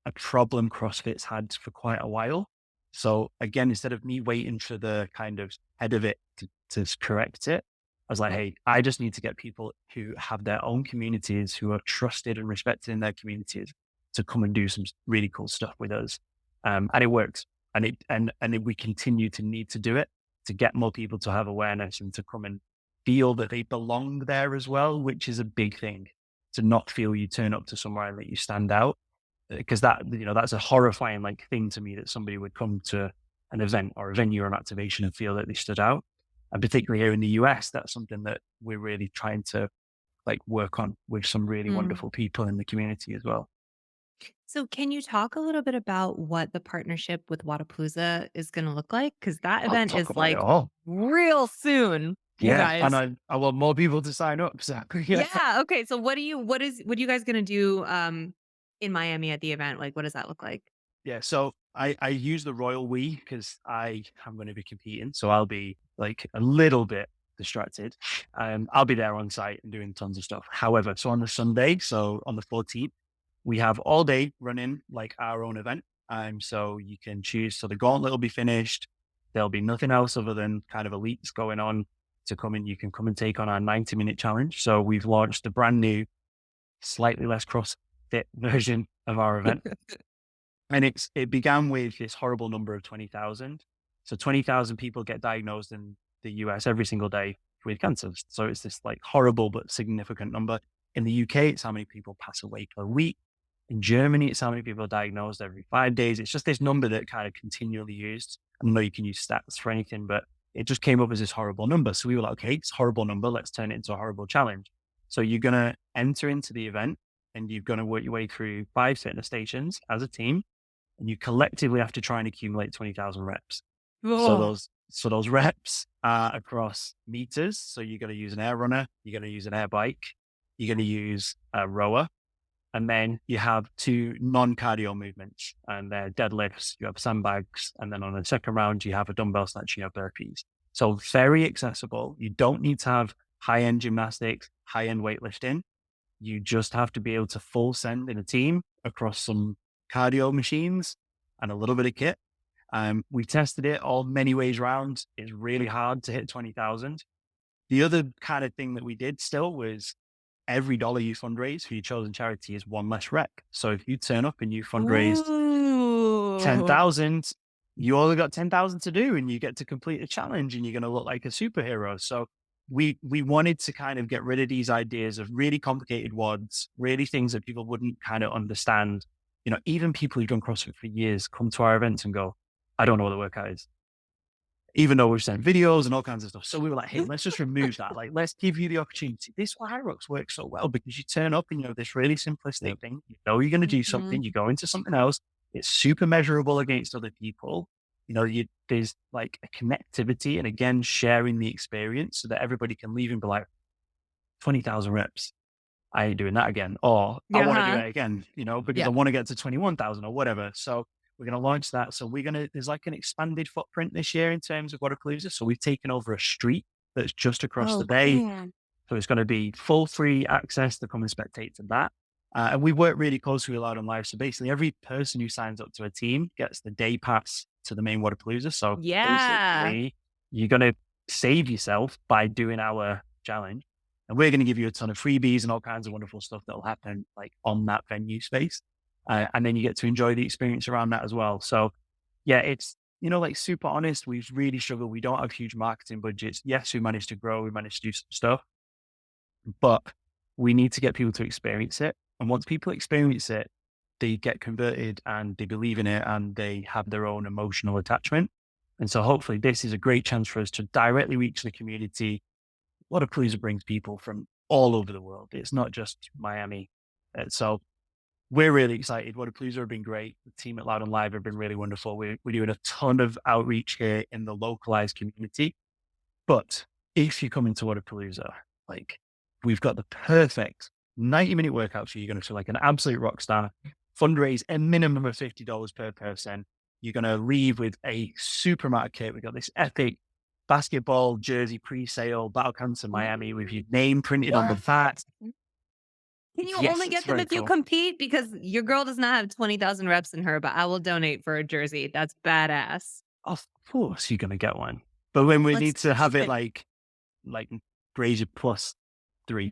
a problem CrossFit's had for quite a while. So again, instead of me waiting for the kind of head of it to correct it, I was like, hey, I just need to get people who have their own communities, who are trusted and respected in their communities, to come and do some really cool stuff with us. And it works. We continue to need to do it to get more people to have awareness and to come and feel that they belong there as well, which is a big thing. To not feel you turn up to somewhere and that you stand out, because that's a horrifying like thing to me, that somebody would come to an event or a venue or an activation and feel that they stood out. And particularly here in the US, that's something that we're really trying to like work on with some really Mm. wonderful people in the community as well. So, can you talk a little bit about what the partnership with Wodapalooza is going to look like? Because that I'll event talk is about it like all. real soon, you Yeah, and guys. I want more people to sign up. So yeah. Yeah. Okay. So, what are you guys going to do in Miami at the event? Like, what does that look like? Yeah, so I use the royal we because I am going to be competing, so I'll be like a little bit distracted. I'll be there on site and doing tons of stuff. However, so on the Sunday, so on the 14th, we have all day running like our own event. So you can choose. So the gauntlet will be finished. There'll be nothing else other than kind of elites going on to come in. You can come and take on our 90-minute challenge. So we've launched a brand new, slightly less CrossFit version of our event. And it began with this horrible number of 20,000. So 20,000 people get diagnosed in the US every single day with cancer. So it's this like horrible but significant number. In the UK, it's how many people pass away per week. In Germany, it's how many people are diagnosed every 5 days. It's just this number that kind of continually used. I know you can use stats for anything, but it just came up as this horrible number. So we were like, okay, it's a horrible number. Let's turn it into a horrible challenge. So you're going to enter into the event and you're going to work your way through 5 fitness stations as a team, and you collectively have to try and accumulate 20,000 reps. So Oh, those reps are across meters. So you're going to use an air runner, you're going to use an air bike, you're going to use a rower, and then you have two non-cardio movements, and they're deadlifts. You have sandbags, and then on the second round you have a dumbbell snatch, you have burpees. So very accessible. You don't need to have high-end gymnastics, high-end weightlifting. You just have to be able to full send in a team across some cardio machines and a little bit of kit. We tested it all many ways round. It's really hard to hit 20,000. The other kind of thing that we did still was every dollar you fundraise for your chosen charity is one less rep. So if you turn up and you fundraised ooh, 10,000, you only got 10,000 to do and you get to complete a challenge and you're going to look like a superhero. So we wanted to kind of get rid of these ideas of really complicated WODs, really things that people wouldn't kind of understand. Even people who've done CrossFit for years come to our events and go, I don't know what the workout is, even though we've sent videos and all kinds of stuff. So we were like, hey, let's just remove that. Like, let's give you the opportunity. This is why High Rocks works so well, because you turn up and you know this really simplistic thing. You know you're going to do Mhm. something. You go into something else. It's super measurable against other people. There's like a connectivity, and again, sharing the experience so that everybody can leave and be like, 20,000 reps. I ain't doing that again. Or I want to do Yeah. it again, because I Yeah. want to get to 21,000 or whatever. So we're going to launch that. So there's like an expanded footprint this year in terms of Wodapalooza. So we've taken over a street that's just across the Oh, bay. cool. So it's going to be full free access to come and spectate to that. And we work really closely with Loud on Live. So basically, every person who signs up to a team gets the day pass to the main Wodapalooza. So Yeah. basically, you're going to save yourself by doing our challenge. And we're going to give you a ton of freebies and all kinds of wonderful stuff that will happen like on that venue space. And then you get to enjoy the experience around that as well. So yeah, it's, like super honest. We've really struggled. We don't have huge marketing budgets. Yes, we managed to grow. We managed to do some stuff. but we need to get people to experience it. And once people experience it, they get converted and they believe in it and they have their own emotional attachment. And so hopefully this is a great chance for us to directly reach the community. Wodapalooza brings people from all over the world. It's not just Miami. So we're really excited. Wodapalooza have been great. The team at Loud and Live have been really wonderful. We're doing a ton of outreach here in the localized community. But if you come into Wodapalooza, like we've got the perfect 90-minute workout for you. You're going to feel like an absolute rock star. Fundraise a minimum of $50 per person. You're going to leave with a super amount of kit. We've got this epic basketball jersey pre-sale, Battle Cancer Miami, with your name printed on the back. Can you Yes, only it's get them very if you cool. compete? Because your girl does not have 20,000 reps in her, but I will donate for a jersey. That's badass. Of course you're going to get one. But when we Let's need to have keep it like Brazier +3.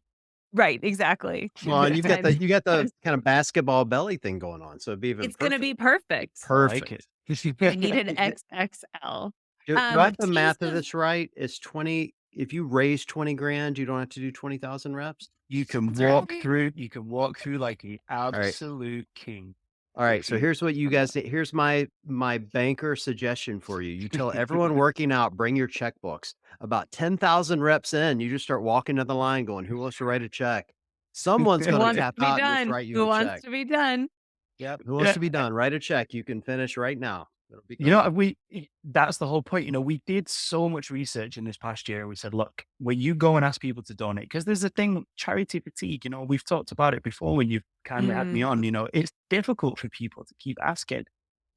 Right, exactly. Well, and And you got the kind of basketball belly thing going on, so it'd be even it's gonna perfect. be perfect. I like Perfect. it. I need an XXL. Do I have the math of Taste this right? It's 20 if you raise 20 grand, you don't have to do 20,000 reps? You can walk through like an Alright. absolute king. Alright, so here's what you guys here's my banker suggestion for you. You tell everyone working out, bring your checkbooks. About 10,000 reps in, you just start walking to the line going, "Who wants to write a check?" Someone's Who gonna wants to tap be out and just done? write you Who a wants check. to be done? Yep. Who wants Yeah. to be done? Write a check. You can finish right now. It'll be You know, great. that's the whole point. You know, we did so much research in this past year. We said, look, when you go and ask people to donate, because there's a thing, charity fatigue, you know, we've talked about it before when you've kind of had me Mm, on, you know, it's difficult for people to keep asking.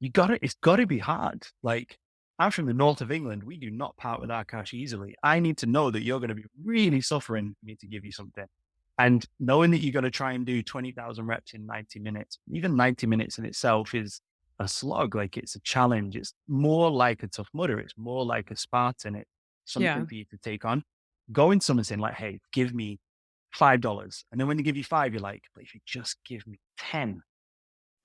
It's gotta be hard. Like, I'm from the north of England. We do not part with our cash easily. I need to know that you're going to be really suffering for me to give you something. And knowing that you're going to try and do 20,000 reps in 90 minutes, even 90 minutes in itself is a slog. Like it's a challenge. It's more like a Tough Mudder. It's more like a Spartan. It's yeah. something for you to take on. Going someone saying like, hey, give me $5. And then when they give you five, you're like, but if you just give me 10,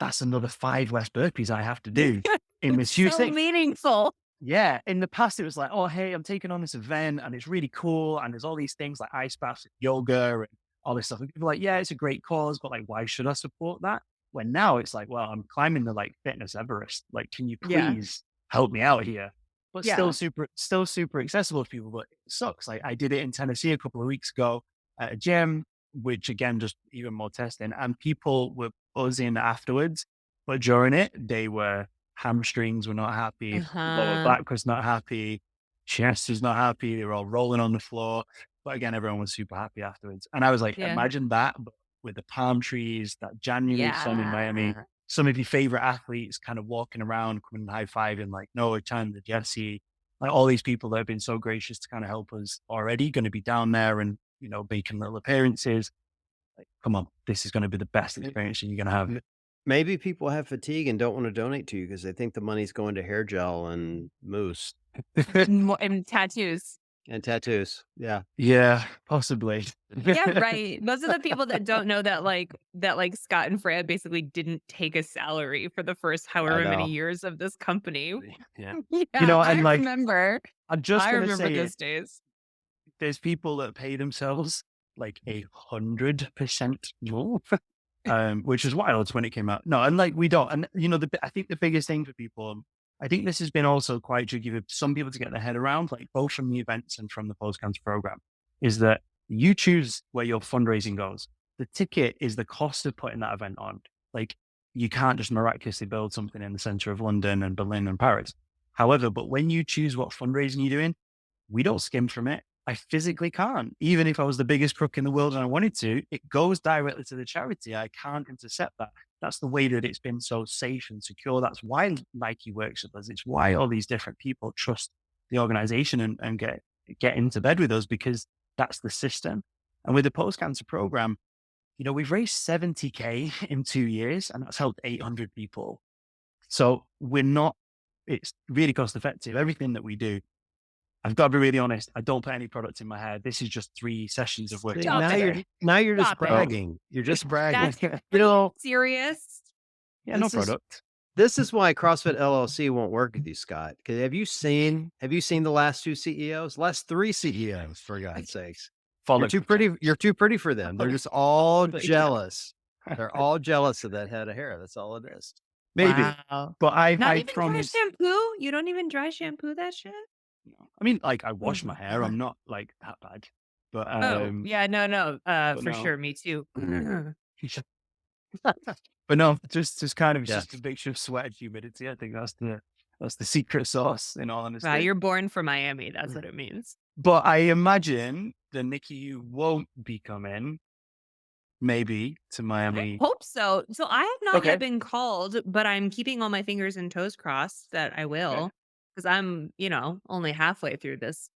that's another 5 less burpees I have to do in this It's huge so thing. meaningful. Yeah. In the past, it was like, oh, hey, I'm taking on this event and it's really cool. And there's all these things like ice baths, and yoga, and all this stuff. And people are like, yeah, it's a great cause, but like, why should I support that? When now it's like, well, I'm climbing the like fitness Everest. Like, can you Yeah. please help me out here? But Yeah. still super accessible to people. But it sucks. Like, I did it in Tennessee a couple of weeks ago at a gym, which again, just even more testing. And people were buzzing afterwards. But during it, they were hamstrings were not happy, lower Uh-huh. back was not happy, chest was not happy. They were all rolling on the floor. But again, everyone was super happy afterwards. And I was like, Yeah. imagine that, but with the palm trees, that January sun in Miami, Yeah. some of your favorite athletes kind of walking around, coming high fiving, like Noah, Chandler, Jesse, like all these people that have been so gracious to kind of help us already, going to be down there and, you know, making little appearances. Like, come on, this is going to be the best experience you're going to have. M Maybe people have fatigue and don't wanna donate to you because they think the money's going to hair gel and mousse And tattoos. and tattoos. Yeah. Yeah, possibly. Yeah, right. Those are the people that don't know that Scott and Fran basically didn't take a salary for the first I however many know. years of this company. Yeah. You Yeah, know, I and like, remember. I'm just I going to remember say it. those days. There's people that pay themselves like 100% more, which is wild when it came out. No, and like we don't. And you know, I think the biggest thing for people, I think this has been also quite tricky for some people to get their head around, like both from the events and from the post cancer program, is that you choose where your fundraising goes. The ticket is the cost of putting that event on. Like you can't just miraculously build something in the center of London and Berlin and Paris. However, but when you choose what fundraising you're doing, we don't skim from it. I physically can't. Even if I was the biggest crook in the world and I wanted to, it goes directly to the charity. I can't intercept that. That's the way that it's been so safe and secure. That's why Nike works with us. It's why all these different people trust the organization and get into bed with us because that's the system. And with the post cancer program, you know, we've raised 70K in 2 years and that's helped 800 people. So it's really cost effective. Everything that we do, I've got to be really honest. I don't put any product in my hair. This is just 3 sessions of working See, out Stop today. now you're just Stop it. bragging. You're just bragging. That's You know, serious. Yeah, no this is product. this is why CrossFit LLC won't work with you, Scott. Because have you seen the last 2 CEOs? Last 3 CEOs, for God's sakes. follow. You're too pretty for them. They're just all Yeah. jealous. They're all jealous of that head of hair. That's all it is. Maybe, Wow. but Not I even dry promise. shampoo? You don't even dry shampoo that shit? I mean, like I Oh wash my my hair. god. I'm not like that bad, but Oh, yeah, no, but for no. sure, me too. But no, just kind of it's Yeah. just a mixture of sweat and humidity. I think that's the secret sauce, in all Wow, honesty. you're born for Miami, that's what it means. But I imagine the Nikki who won't be coming, maybe to I Miami. hope so. So I have not yet Okay. been called, but I'm keeping all my fingers and toes crossed that I Okay. will, because I'm, only halfway through this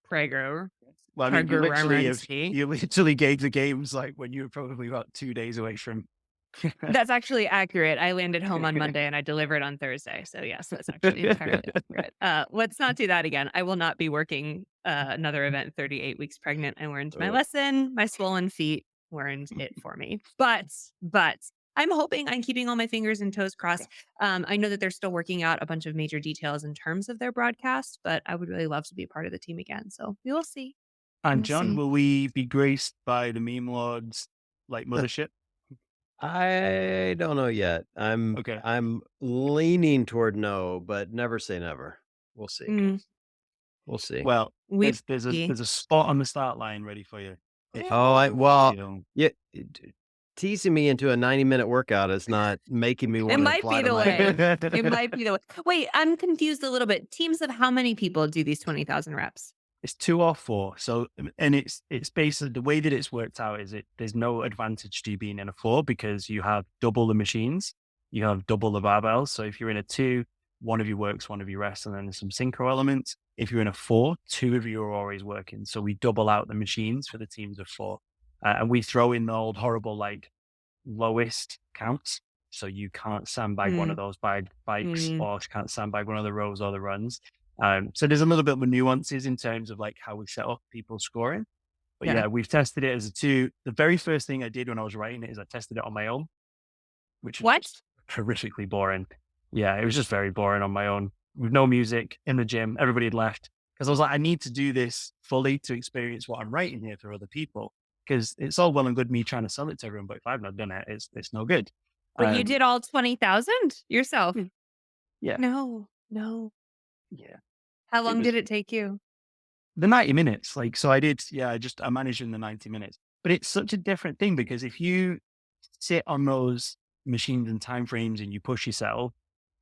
Prager Well, I mean, Pragerancy. you literally gave the games like when you were probably about 2 days away from. That's actually accurate. I landed home on Monday and I delivered on Thursday. So yes, that's actually entirely accurate. Let's not do that again. I will not be working another event 38 weeks pregnant. I learned my Oh, lesson. My swollen feet learned it for me. But I'm hoping I'm keeping all my fingers and toes crossed. I know that they're still working out a bunch of major details in terms of their broadcast, but I would really love to be a part of the team again. So we will see. And We'll John, see. will we be graced by the meme lords like mothership? I don't know yet. Okay. I'm leaning toward no, but never say never. We'll see. Mm, We'll see. Well, we will see. there's a spot on the start line ready for you. Oh, well, You know, yeah, teasing me into a 90-minute workout is not making me It want to might fly be to the way. Miami. It might be the way. Wait, I'm confused a little bit. Teams of how many people do these 20,000 reps? it's 2 or 4. So, and it's basically the way that it's worked out is there's no advantage to you being in a 4 because you have double the machines, you have double the barbells. So if you're in a 2, one of you works, one of you rests, and then there's some synchro elements. If you're in a 4, 2 of you are always working. So we double out the machines for the teams of 4, and we throw in the old horrible like lowest counts. So you can't sandbag one of Mm, those bikes, mm, or you can't sandbag one of the rows or the runs. So there's a little bit of nuances in terms of like how we set up people's scoring. But yeah. yeah, we've tested it as a 2. The very first thing I did when I was writing it is I tested it on my own, which was What? just horrifically boring. Yeah, it was just very boring on my own with no music in the gym. Everybody had left because I was like, I need to do this fully to experience what I'm writing here for other people. Because it's all well and good me trying to sell it to everyone, but if I've not done it, it's no good. But you Um, did all 20,000 yourself? Mm. yeah, No, no. yeah. How It long was did it take you? the 90 minutes. Like, so I did, yeah, I managed in the 90 minutes. But it's such a different thing because if you sit on those machines and timeframes and you push yourself,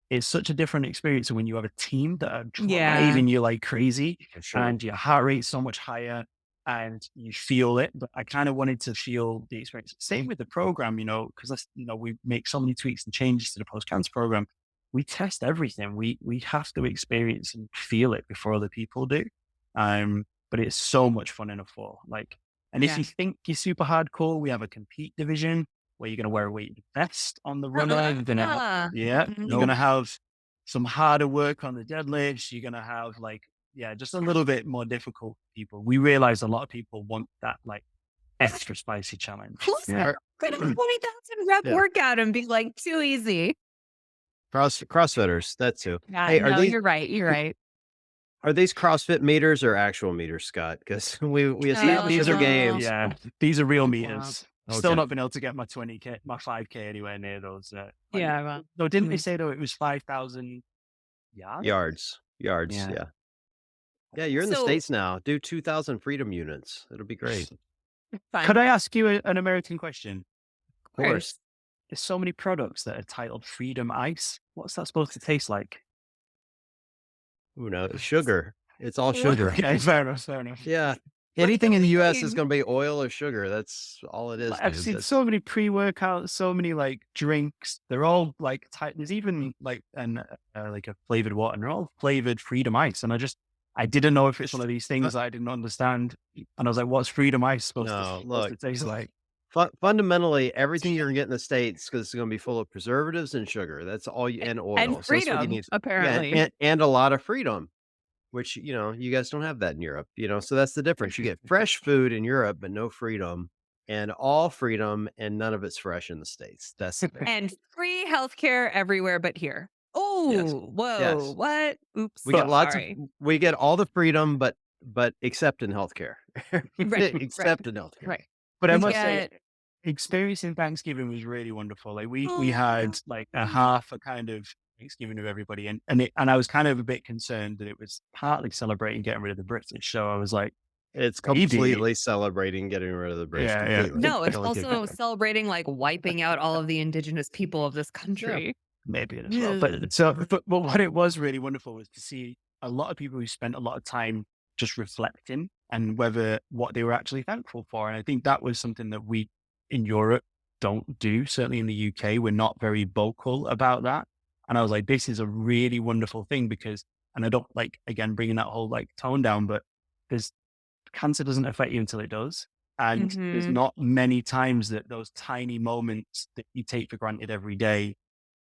it's such a different experience when you have a team that are Yeah. driving you like crazy For sure. and your heart rate's so much higher and you feel it. But I kind of wanted to feel the experience. Same with the program, because we make so many tweaks and changes to the post cancer program. We test everything. We have to experience and feel it before other people do. But it's so much fun in a fall. Like, and if Yeah. you think you're super hardcore, we have a compete division where you're going to wear a weighted vest on the runner. You're going to yeah, you're Nope. gonna have some harder work on the deadlifts. You're gonna have like, yeah, just a little bit more difficult people. We realize a lot of people want that like extra spicy challenge. Who's Yeah. gonna 20,000 rep Yeah. workout and be like, too easy? CrossFitters, that's who. Yeah, Hey, no, you're right. You're right. are these CrossFit meters or actual meters, Scott? Because we established These at the are Oh. games. yeah, these are real Wow. meters. Still Okay. not been able to get my 20K, my 5K anywhere near those. Yeah, well, Though didn't they mm, say though it was 5,000 yards? Yards, Yeah. yeah. Yeah, you're in the so States now. Do 2,000 freedom units. It'll be great. Could fun. I ask you an American question? Of course. Course. There's so many products that are titled Freedom Ice. What's that supposed to taste like? Who knows? Sugar. It's all sugar. Okay, fair enough, fair enough. Yeah. What do Anything you in the US is mean? gonna be oil or sugar. That's all it is, Like, I've dude. seen so many pre-workouts, so many like drinks. They're all like there's even like like a flavored water, and they're all flavored Freedom Ice. And I didn't know if it's one of these things I didn't understand. And I was like, what's Freedom Ice No, supposed look. to taste like? Fundamentally, everything you're gonna get in the States because it's gonna be full of preservatives and sugar. That's all you and And oil. So that's what you freedom, need. Yeah, apparently. and a lot of freedom, which, you guys don't have that in Europe. So that's the difference. You get fresh food in Europe, but no freedom, and all freedom, and none of it's fresh in the States. That's the difference. And free healthcare everywhere but here. Yes. Oh, whoa, Yes. what? Oops, We get But lots of sorry. we get all the freedom, but but except in healthcare. Right, right, Except in healthcare. right. But I We must say, get experiencing Thanksgiving was really wonderful. Like we oh, had like a half a kind of Thanksgiving with everybody, and I was kind of a bit concerned that it was partly celebrating getting rid of the British. So I was like, It's maybe, completely celebrating getting rid of the British yeah, completely. yeah, no, it's totally also different. celebrating, like, wiping out all of the indigenous people of this Yeah. country. Maybe it as well. Ugh. But what it was really wonderful was to see a lot of people who spent a lot of time just reflecting and whether what they were actually thankful for. And I think that was something that we in Europe don't do. Certainly in the UK, we're not very vocal about that. And I was like, this is a really wonderful thing because, and I don't like, again, bringing that whole like tone down, but there's cancer doesn't affect you until it does. And there's Mhm. not many times that those tiny moments that you take for granted every day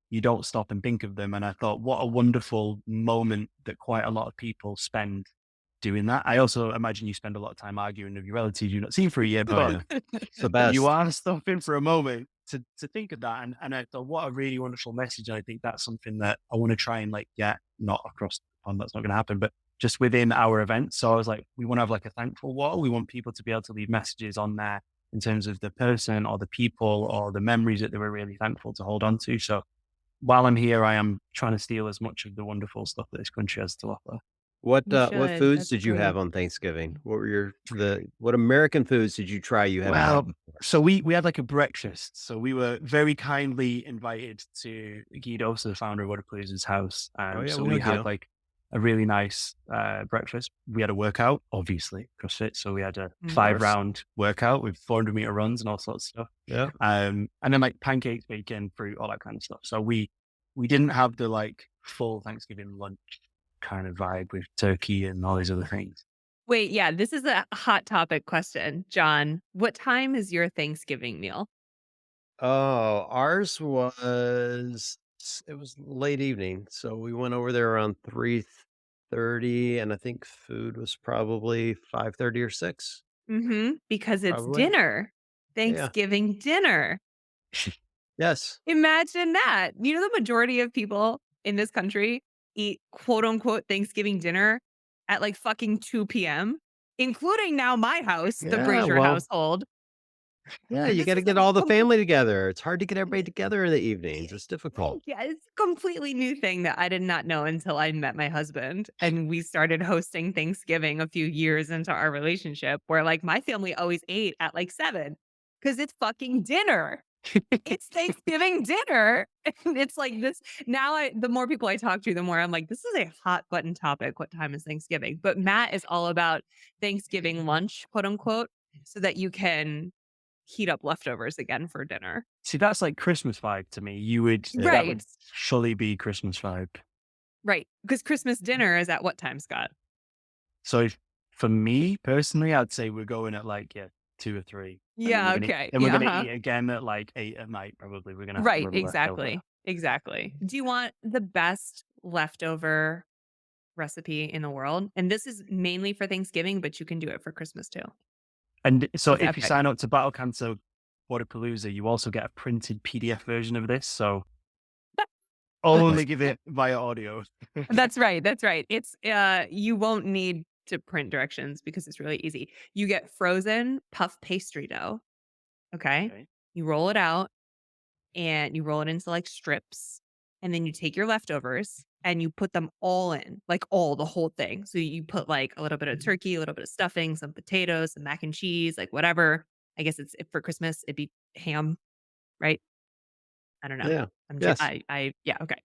you don't stop and think of them. And I thought, what a wonderful moment that quite a lot of people spend doing that. I also imagine you spend a lot of time arguing with your relatives you've not seen for a year, Oh, but yeah. It's the you best. are stopping for a moment to think of that. And I thought, what a really wonderful message. And I think that's something that I want to try and like get not across the pond, that's not going to happen, but just within our event. So I was like, we want to have like a thankful wall. We want people to be able to leave messages on there in terms of the person or the people or the memories that they were really thankful to hold on to. So while I'm here, I am trying to steal as much of the wonderful stuff that this country has to offer. You What should, foods that's did you have great. on Thanksgiving? What were your the what American foods did you try you haven't had Well, before? so we had like a breakfast. So we were very kindly invited to Guido, so the founder of Wodapalooza's house. Oh, yeah, So we know we had Guido. like a really nice breakfast. We had a workout, obviously, CrossFit. So we had a Of Mhm. 5 round workout with 400-meter runs and all sorts of stuff. Yeah. And then like pancakes, bacon, fruit, all that kind of stuff. So we didn't have the like full Thanksgiving lunch kind of vibe with turkey and all these other things. Wait, yeah, this is a hot topic question, John. What time is your Thanksgiving meal? Oh, ours was it was late evening, so we went over there around 3:30, and I think food was probably 5:30 or 6, Mhm, because it's probably. dinner. Yeah. Thanksgiving dinner. Yes. Imagine that. You know, the majority of people in this country eat quote unquote Thanksgiving dinner at like fucking 2 p.m., including now my house, the Yeah, Brazier well, household. yeah, you This gotta is a get all the complete, family together. It's hard to get everybody together in the evenings. It's difficult. yeah, it's a completely new thing that I did not know until I met my husband and we started hosting Thanksgiving a few years into our relationship where like my family always ate at like 7 because it's fucking dinner. It's Thanksgiving dinner. And it's like this now the more people I talk to, the more I'm like, this is a hot button topic. What time is Thanksgiving? But Matt is all about Thanksgiving lunch, quote unquote, so that you can heat up leftovers again for dinner. See, that's like Christmas vibe to me. Yeah. That Right. would surely be Christmas vibe. Right. Because Christmas dinner is at what time, Scott? So for me personally, I'd say we're going at like, yeah, 2 or 3. And Yeah. Okay. then we're Yeah. gonna Uh-huh. eat again at like 8 at night, probably. We're gonna have a Right. little leftover. Exactly. Exactly. Do you want the best leftover recipe in the world? And this is mainly for Thanksgiving, but you can do it for Christmas too. And so It's if you epic. sign up to Battle Cancer Wodapalooza, you also get a printed PDF version of this. So only Nice. give it via audio. That's right, that's right. It's, you won't need to print directions because it's really easy. You get frozen puff pastry dough, okay? Okay. You roll it out and you roll it into, like, strips, and then you take your leftovers and you put them all in, like, the whole thing. So you put, like, a little bit of turkey, a little bit of stuffing, some potatoes, some mac and cheese, like, whatever. I guess it's if for Christmas, it'd be ham, right? I don't know. Yeah. I'm Jew Yes. yeah, okay.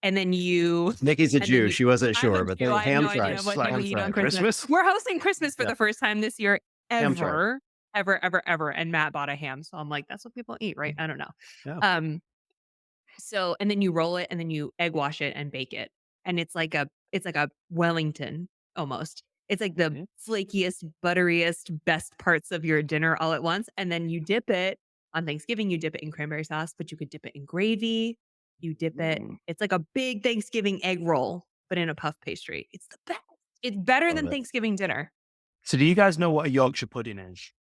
And then you Nikki's a and then Jew. you She wasn't I'm a sure, but Jew, the I have no ham's idea right. It's what like we I'm eat on for Christmas. Christmas. We're hosting Christmas for Yeah. the first time this year Ham's right. ever, and Matt bought a ham, so I'm like, "That's what people eat, right?" I don't know. Yeah. Um, so and then you roll it, and then you egg wash it and bake it, and it's like a Wellington almost. It's like the Okay. flakiest, butteriest, best parts of your dinner all at once, and then you dip it on Thanksgiving, you dip it in cranberry sauce, but you could dip it in gravy, you dip it Mm, it's like a big Thanksgiving egg roll, but in a puff pastry. It's the best. It's better Love than it. Thanksgiving dinner, So do you guys know what a Yorkshire pudding is?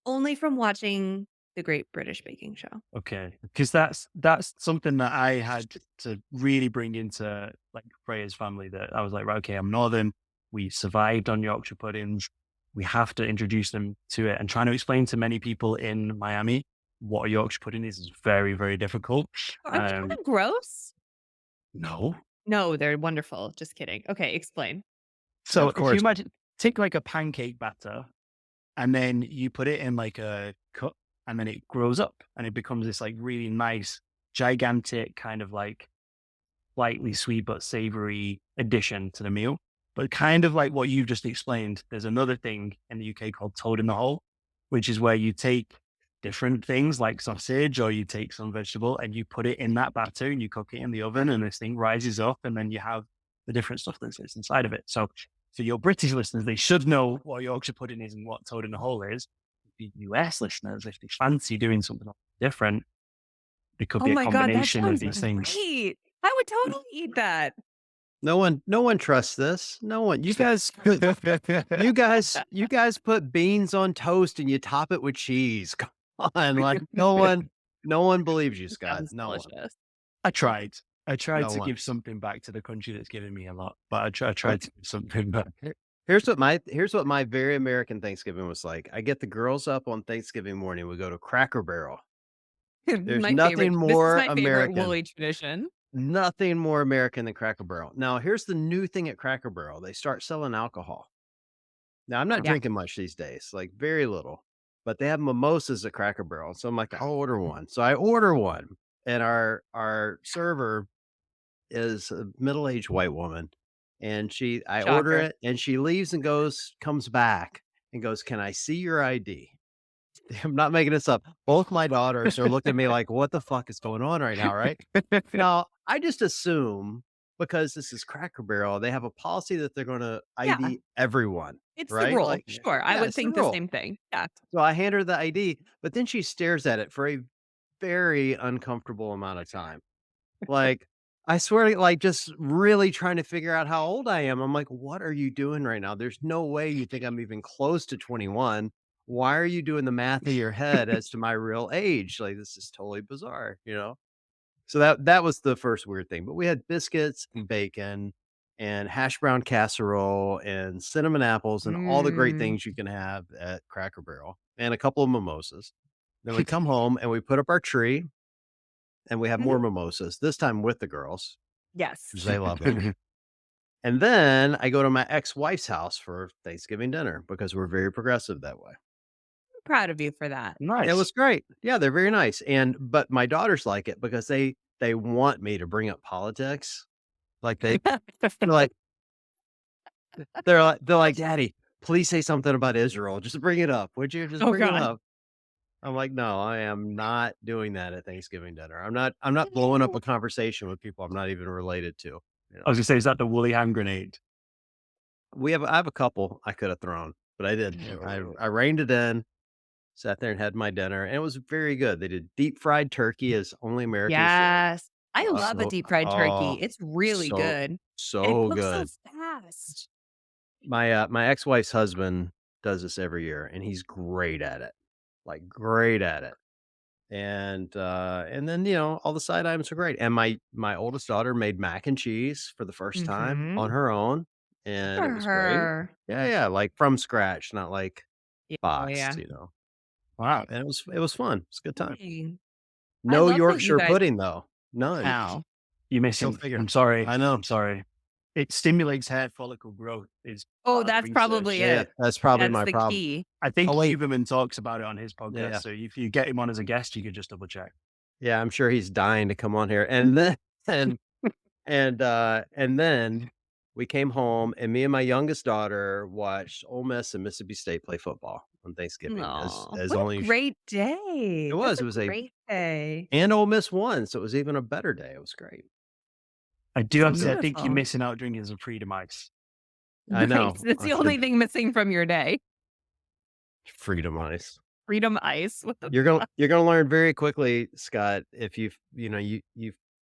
only from watching The Great British Baking Show. Okay, because that's something that I had to really bring into like Freya's family. That I was like, right, okay, I'm Northern. We survived on Yorkshire puddings. We have to introduce them to it. And trying to explain to many people in Miami what a Yorkshire pudding is very, very difficult. Aren't they kind Um, of gross? no. No, they're wonderful. Just kidding. Okay, explain. So Of if you course. imagine, take like a pancake batter and then you put it in like a cup and then it grows up and it becomes this like really nice, gigantic kind of like slightly sweet but savory addition to the meal. But kind of like what you've just explained, there's another thing in the UK called toad in the hole, which is where you take different things like sausage or you take some vegetable and you put it in that batter and you cook it in the oven and this thing rises up and then you have the different stuff that sits inside of it. So for your British listeners, they should know what Yorkshire pudding is and what toad in the hole is. The US listeners, if they fancy doing something different, it could Oh be a my god, that combination of sounds these things. great. I would totally eat that. No one trusts this. No one. You guys put beans on toast and you top it with cheese. Come on, like no one believes you, Scott. Sounds No one. delicious. I tried. I tried No to one. give something back to the country that's given me a lot, but I Right. tried to give something back. Here's what my very American Thanksgiving was like. I get the girls up on Thanksgiving morning. We go to Cracker Barrel. There's My favorite. nothing This is more my favorite American. woolly tradition. Nothing more American than Cracker Barrel. Now, here's the new thing at Cracker Barrel. They start selling alcohol. Now, I'm not Yeah. drinking much these days, like very little, but they have mimosas at Cracker Barrel. So I'm like, I'll order one. So I order one, and our server is a middle-aged white woman, and I order Shocker. it, and she leaves and comes back and goes, "Can I see your ID?" I'm not making this up. Both my daughters are looking at me like, "What the fuck is going on right now?" Right? Now, I just assume because this is Cracker Barrel, they have a policy that they're gonna Yeah. ID everyone, It's the right? rule. Like, Sure. I yeah, would it's the think the rule. same thing. Yeah. So I hand her the ID, but then she stares at it for a very uncomfortable amount of time. Like, I swear to like, just really trying to figure out how old I am. I'm like, "What are you doing right now? There's no way you think I'm even close to 21. Why are you doing the math in your head as to my real age? Like, this is totally bizarre," you know? So that was the first weird thing, but we had biscuits and bacon and hash brown casserole and cinnamon apples and all the great Mm. things you can have at Cracker Barrel and a couple of mimosas. Then we come home and we put up our tree and we have Mhm. more mimosas, this time with the girls Yes. 'cause they love them. And then I go to my ex-wife's house for Thanksgiving dinner because we're very progressive that way. I'm proud of you for that. It Nice. was great. Yeah, they're very nice, but my daughters like it because they want me to bring up politics. Like they're like they're like, "Daddy, please say something about Israel. Just bring it up. Would you just Oh bring it god. up?" I'm like, "No, I am not doing that at Thanksgiving dinner. I'm not blowing up a conversation with people I'm not even related to." You I know? was gonna say, is that the woolly hand grenade? I have a couple I could have thrown, but I didn't. I reined it in, sat there and had my dinner, and it was very good. They did deep fried turkey as only Americans do. Yes. I love a So deep fried turkey. oh, It's really so good. And it so cooks so good. fast. My ex-wife's husband does this every year, and he's great at it, like, great at it. And then, all the side items are great, and my oldest daughter made mac and cheese for the first time Mhm. on her own, Good and it for was great. her. Yeah, yeah, like, from scratch, not, like, Yeah. Oh, boxed, yeah. Wow. and it was fun. It's a good time. Dang. I No love that you Yorkshire guys pudding, though. None. How? You're Go missing. figure. I'm sorry. I know. I'm sorry. It stimulates hair follicle growth is Oh, part of the that's probably research. Yeah, yeah, it. that's probably That's my the problem. key. I Oh, think wait. Huberman talks about it on his Yeah, podcast. yeah. So if you get him on as a guest, you could just double check. Yeah, I'm sure he's dying to come on here, and then and and then we came home, and me and my youngest daughter watched Ole Miss and Mississippi State play football on Thanksgiving Oh, as what a only great day. it That's was. a It was a great day. and Ole Miss won, so it was even a better day. It was great. I do So have to say, I good. think you're Beautiful. missing out drinking some freedom ice. I Nice. know. That's I the only should thing missing from your day. freedom ice. Freedom ice. What the You're gonna fuck? you're gonna learn very quickly, Scott, if you've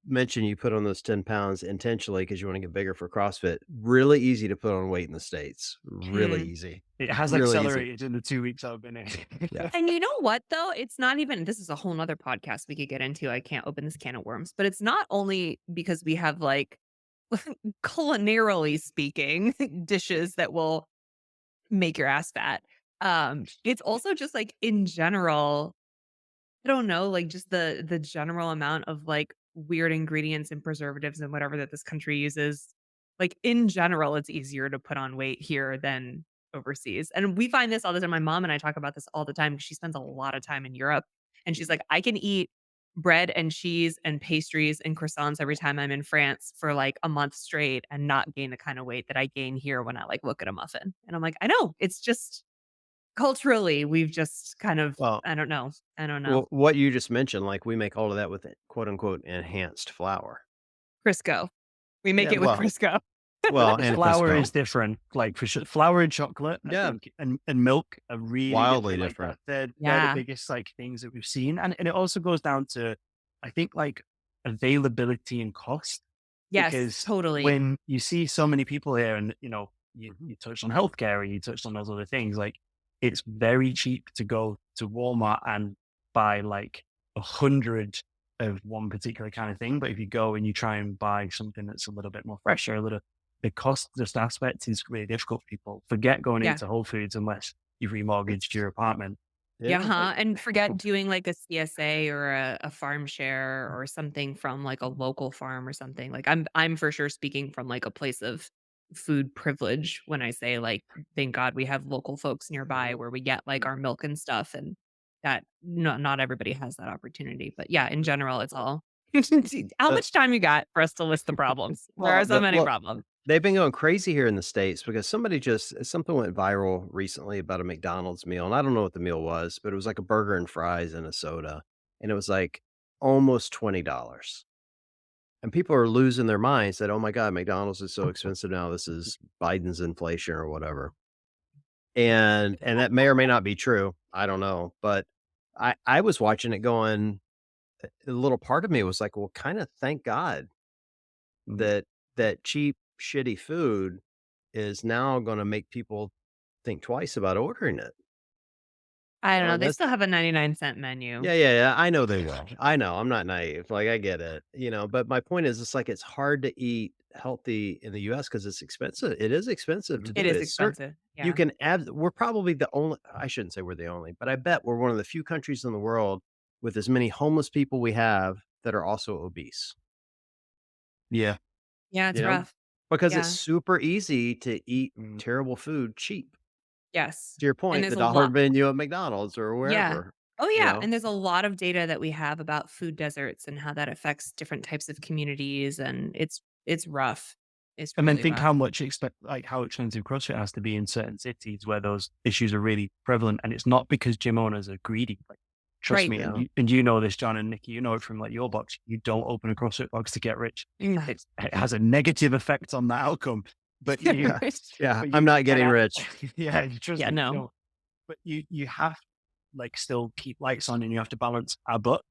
mentioned you put on those 10 pounds intentionally because you wanna get bigger for CrossFit. Really easy to put on weight in the States. Really Mm. easy. It has Really easy. accelerated in the 2 weeks I've been in. Yeah. And you know what though? It's not even this is a whole nother podcast we could get into. I can't open this can of worms, but it's not only because we have like culinarily speaking, dishes that will make your ass fat. It's also just like in general, I don't know, like just the general amount of like weird ingredients and preservatives and whatever that this country uses. Like in general, it's easier to put on weight here than overseas. And we find this all the time. My mom and I talk about this all the time because she spends a lot of time in Europe. And she's like, I can eat bread and cheese and pastries and croissants every time I'm in France for like a month straight and not gain the kind of weight that I gain here when I like look at a muffin. And I'm like, I know. It's just culturally, we've just kind of Well, I don't know. I don't know. well, what you just mentioned, like, we make all of that with quote unquote "enhanced flour." Crisco. We make Yeah, it with well Crisco. well, and Flour Crisco. is different, like for sure. Flour and chocolate, I Yeah, think, and milk are really wildly different. Like different. they're the Yeah. biggest like things that we've seen, and it also goes down to, I think, like availability and cost. Yes, Because totally. when you see so many people here, and Mhm. you touched on healthcare, or you touched on those other things, like it's very cheap to go to Walmart and buy like 100 of one particular kind of thing. But if you go and you try and buy something that's a little bit more fresher, a little the cost just aspect is really difficult for people. Forget going Yeah. into Whole Foods unless you've remortgaged your apartment. Yeah, Yeah. huh, and forget doing, like, a CSA or a farm share or something from, like, a local farm or something, like, I'm for sure speaking from, like, a place of food privilege when I say, like, thank God we have local folks nearby where we get, like, our milk and stuff, and that not everybody has that opportunity, but yeah, in general, it's all how Uh, much time you got for us to list the problems? There well, are so many problems. they've been going crazy here in the States because something went viral recently about a McDonald's meal, and I don't know what the meal was, but it was like a burger and fries and a soda, and it was like almost $20. And people are losing their minds that, "Oh my god, McDonald's is so expensive now. This is Biden's inflation or whatever." And that may or may not be true. I don't know, but I was watching it going, a little part of me was like, "Well, kinda thank God Mm. that cheap, shitty food is now gonna make people think twice about ordering it." I You don't know, know, and they that's still have a 99-cent menu. yeah, yeah, yeah, I know they will. I know, I'm not naive, like, I get it, but my point is, it's like, it's hard to eat healthy in the US because it's expensive. It is expensive to It do it. is It's certain expensive, you yeah. can we're probably the only I shouldn't say we're the only, but I bet we're one of the few countries in the world with as many homeless people we have that are also obese, Yeah. Yeah, you it's know? rough. Because it's Yeah. super easy to eat Mm. terrible food cheap. Yes, To your and point, there's the a dollar lot menu at McDonald's or yeah. wherever, Oh, you yeah, know? and there's a lot of data that we have about food deserts and how that affects different types of communities, and it's rough. It's And then really think rough. how much how expensive CrossFit has to be in certain cities where those issues are really prevalent. And it's not because gym owners are greedy. Like, trust Right. me, Yeah. and you know this, John and Nikki, you know it from like your box. You don't open a CrossFit box to get rich. Mm. It has a negative effect on the outcome. But you, Yeah. Yeah, but I'm you, not and getting rich. yeah, you trust Yeah, me, you no. don't. But you have like still keep lights on, and you have to balance our butt.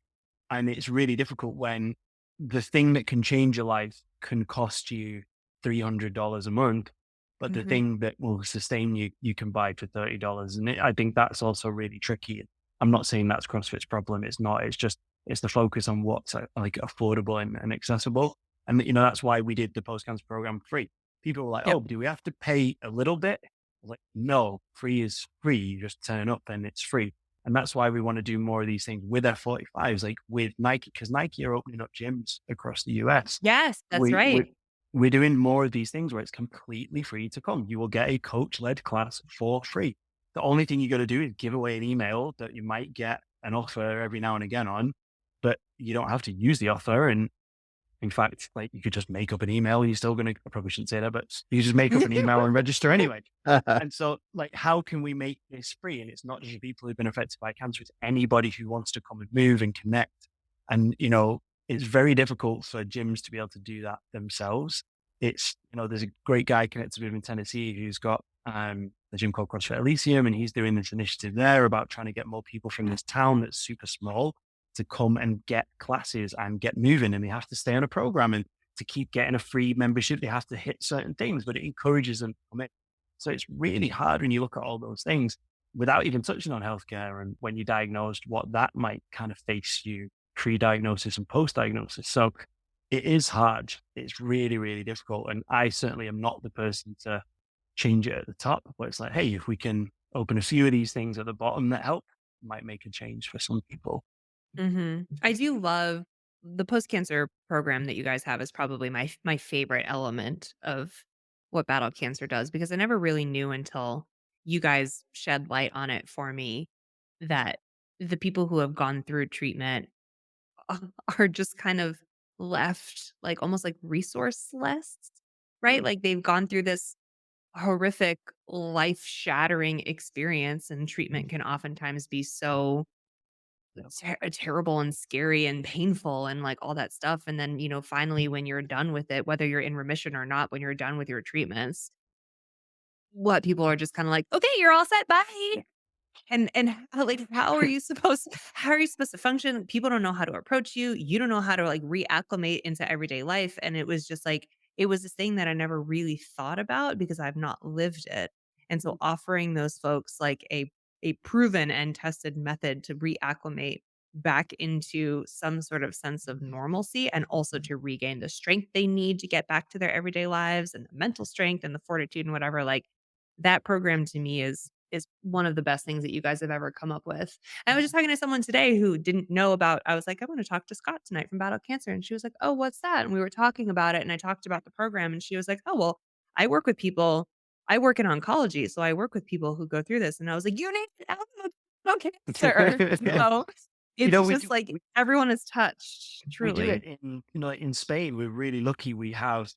And it's really difficult when the thing that can change your life can cost you $300 a month, but the Mhm. thing that will sustain you, you can buy for $30. And I think that's also really tricky. I'm not saying that's CrossFit's problem. It's not. It's just, it's the focus on what's like affordable and accessible. And, that's why we did the post cancer program free. People were like, Yep. oh, do we have to pay a little bit? I was like, no, free is free. You just turn up and it's free. And that's why we want to do more of these things with F45s, like with Nike, because Nike are opening up gyms across the US. Yes, that's We, we, right. we're doing more of these things where it's completely free to come. You will get a coach led class for free. The only thing you got to do is give away an email that you might get an offer every now and again on, but you don't have to use the offer. And in fact, like you could just make up an email and you're still going to, I probably shouldn't say that, but you just make up an email and register anyway. And so, like, how can we make this free? And it's not just the people who've been affected by cancer, it's anybody who wants to come and move and connect. And, it's very difficult for gyms to be able to do that themselves. There's a great guy connected with in Tennessee who's got a gym called CrossFit Elysium, and he's doing this initiative there about trying to get more people from this town that's super small to come and get classes and get moving. And they have to stay on a program, and to keep getting a free membership, they have to hit certain things, but it encourages them to come in. So it's really hard when you look at all those things without even touching on healthcare and when you're diagnosed, what that might kind of face you pre-diagnosis and post-diagnosis. So it is hard. It's really, really difficult. And I certainly am not the person to change it at the top, but it's like, hey, if we can open a few of these things at the bottom that help, might make a change for some people. I do love the post-cancer program that you guys have is probably my favorite element of what battle cancer does, because I never really knew until you guys shed light on it for me that the people who have gone through treatment are just kind of left like almost like resourceless, right? Like they've gone through this horrific life-shattering experience, and treatment can oftentimes be so terrible and scary and painful and like all that stuff. And then, finally, when you're done with it, whether you're in remission or not, when you're done with your treatments, what people are just kind of like, okay, you're all set. Bye. And like, how are you supposed to function? People don't know how to approach you. You don't know how to like reacclimate into everyday life. And it was just like, it was this thing that I never really thought about because I've not lived it. And so offering those folks like a proven and tested method to reacclimate back into some sort of sense of normalcy, and also to regain the strength they need to get back to their everyday lives, and the mental strength and the fortitude and whatever, like that program to me is one of the best things that you guys have ever come up with. And I was just talking to someone today who didn't know about. I was like, "I wanna talk to Scott tonight from Battle Cancer," and she was like, "Oh, what's that?" And we were talking about it, and I talked about the program, and she was like, "Oh, well, I work with people I work in oncology, so I work with people who go through this." And I was like, "You need to know about battle cancer." So, You it's know, just like everyone is touched, we do it truly. in, like in Spain. We're really lucky. We have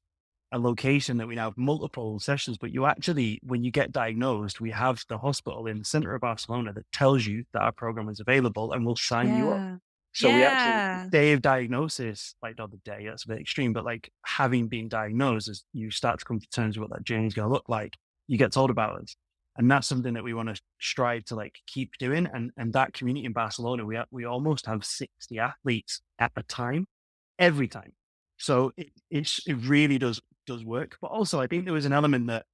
a location that we now have multiple sessions, but you actually, when you get diagnosed, we have the hospital in the center of Barcelona that tells you that our program is available and will sign you up. Yeah. So we actually, Yeah. day of diagnosis, like not the day, that's a bit extreme, but like having been diagnosed, as you start to come to terms with what that journey is going to look like, you get told about us. And that's something that we want to strive to like keep doing. And that community in Barcelona, we almost have 60 athletes at a time, every time. So it really does work. But also, I think there was an element that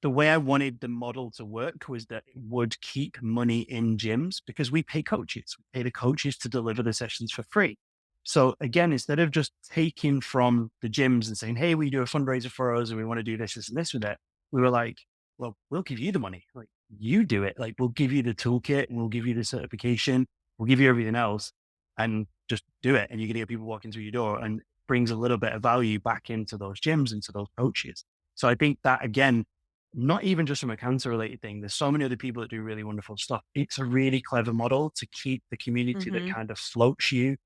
the way I wanted the model to work was that it would keep money in gyms because we pay coaches. We pay the coaches to deliver the sessions for free. So again, instead of just taking from the gyms and saying, "Hey, we do a fundraiser for us and we want to do this, this, and this with it," we were like, "Well, we'll give you the money. Like you do it. Like we'll give you the toolkit and we'll give you the certification. We'll give you everything else, and just do it. And you're gonna get people walking through your door, and brings a little bit of value back into those gyms, into those coaches." So I think that again, not even just from a cancer related thing. There's so many other people that do really wonderful stuff. It's a really clever model to keep the community that Mhm. kind of floats you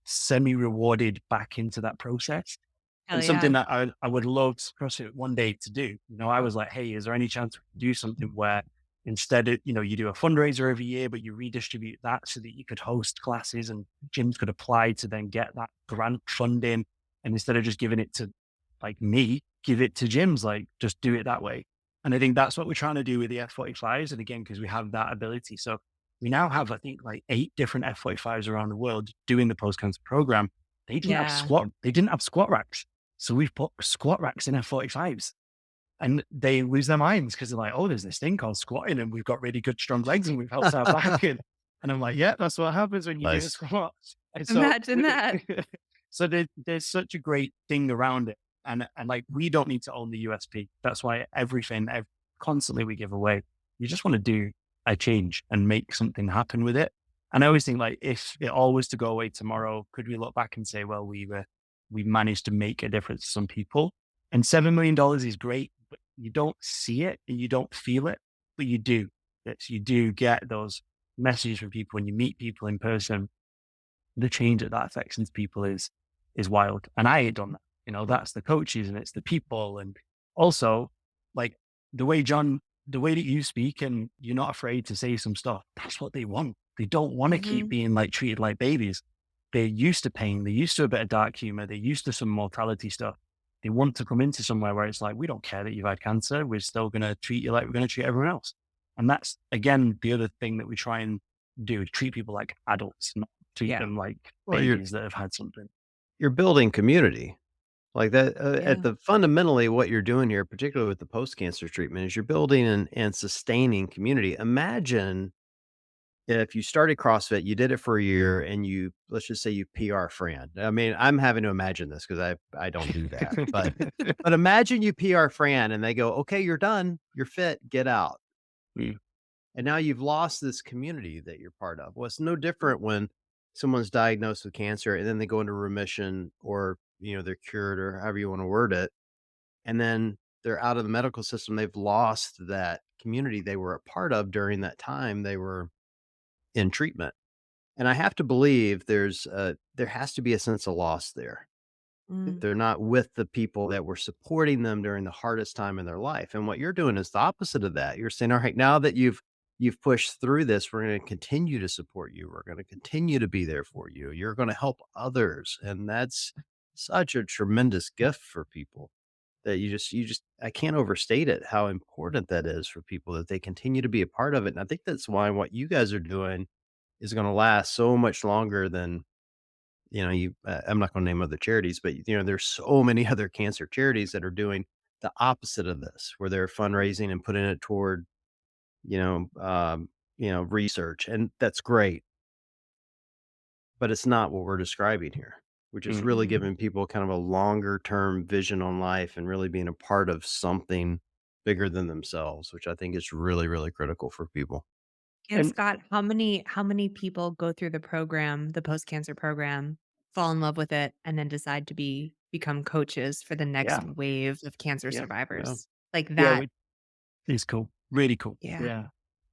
semi rewarded back into that process. Hell And yeah. something that I would love CrossFit one day to do. You know, I was like, hey, is there any chance we could do something where instead of, you do a fundraiser every year, but you redistribute that so that you could host classes and gyms could apply to then get that grant funding. And instead of just giving it to like me, give it to gyms, like just do it that way. And I think that's what we're trying to do with the F45s. And again, because we have that ability. So we now have, I think, like 8 different F45s around the world doing the post cancer program. Yeah. They didn't have squat racks. So we've put squat racks in F45s, and they lose their minds because they're like, oh, there's this thing called squatting and we've got really good strong legs and we've helped our back. And I'm like, yeah, that's what happens when you do a Nice. squat. And so, Imagine that. so there's such a great thing around it. And like, we don't need to own the USP. That's why constantly we give away. You just want to do a change and make something happen with it. And I always think like, if it all was to go away tomorrow, could we look back and say, well, we managed to make a difference to some people? And $7 million is great, but you don't see it and you don't feel it, but you do. You do get those messages from people when you meet people in person. The change that affects into people is wild. And I ain't done that. You know, that's the coaches and it's the people. And also, like the way John, the way that you speak and you're not afraid to say some stuff, that's what they want. They don't want to keep Mhm. being like treated like babies. They're used to pain. They're used to a bit of dark humor. They're used to some mortality stuff. They want to come into somewhere where it's like, we don't care that you've had cancer. We're still going to treat you like we're going to treat everyone else. And that's, again, the other thing that we try and do, treat people like adults, not treat Yeah. them like Well, babies that have had something. you're building community. Like that, at Yeah. the fundamentally, what you're doing here, particularly with the post-cancer treatment, is you're building and sustaining community. Imagine if you started CrossFit, you did it for a year and you let's just say you PR Fran. I mean, I'm having to imagine this because I don't do that. But imagine you PR Fran and they go, "Okay, you're done. You're fit. Get out." Mm, And now you've lost this community that you're part of. Well, it's no different when someone's diagnosed with cancer and then they go into remission or, they're cured or however you want to word it. And then they're out of the medical system. They've lost that community they were a part of during that time they were in treatment. And I have to believe there has to be a sense of loss there. Mm. They're not with the people that were supporting them during the hardest time in their life, and what you're doing is the opposite of that. You're saying, "All right, now that you've pushed through this, we're gonna continue to support you. We're gonna continue to be there for you. You're gonna help others," and that's such a tremendous gift for people that you just I can't overstate it, how important that is for people that they continue to be a part of it, and I think that's why what you guys are doing is gonna last so much longer than, I'm not gonna name other charities, but, there's so many other cancer charities that are doing the opposite of this, where they're fundraising and putting it toward, research, and that's great, but it's not what we're describing here, which is mm. really Mhm. giving people kind of a longer term vision on life and really being a part of something bigger than themselves, which I think is really, really critical for people. And And Scott, how many people go through the program, the post-cancer program, fall in love with it, and then decide to become coaches for the next yeah, wave of cancer yeah, yeah, survivors? Like yeah. that. It's cool, really cool. Yeah. Yeah,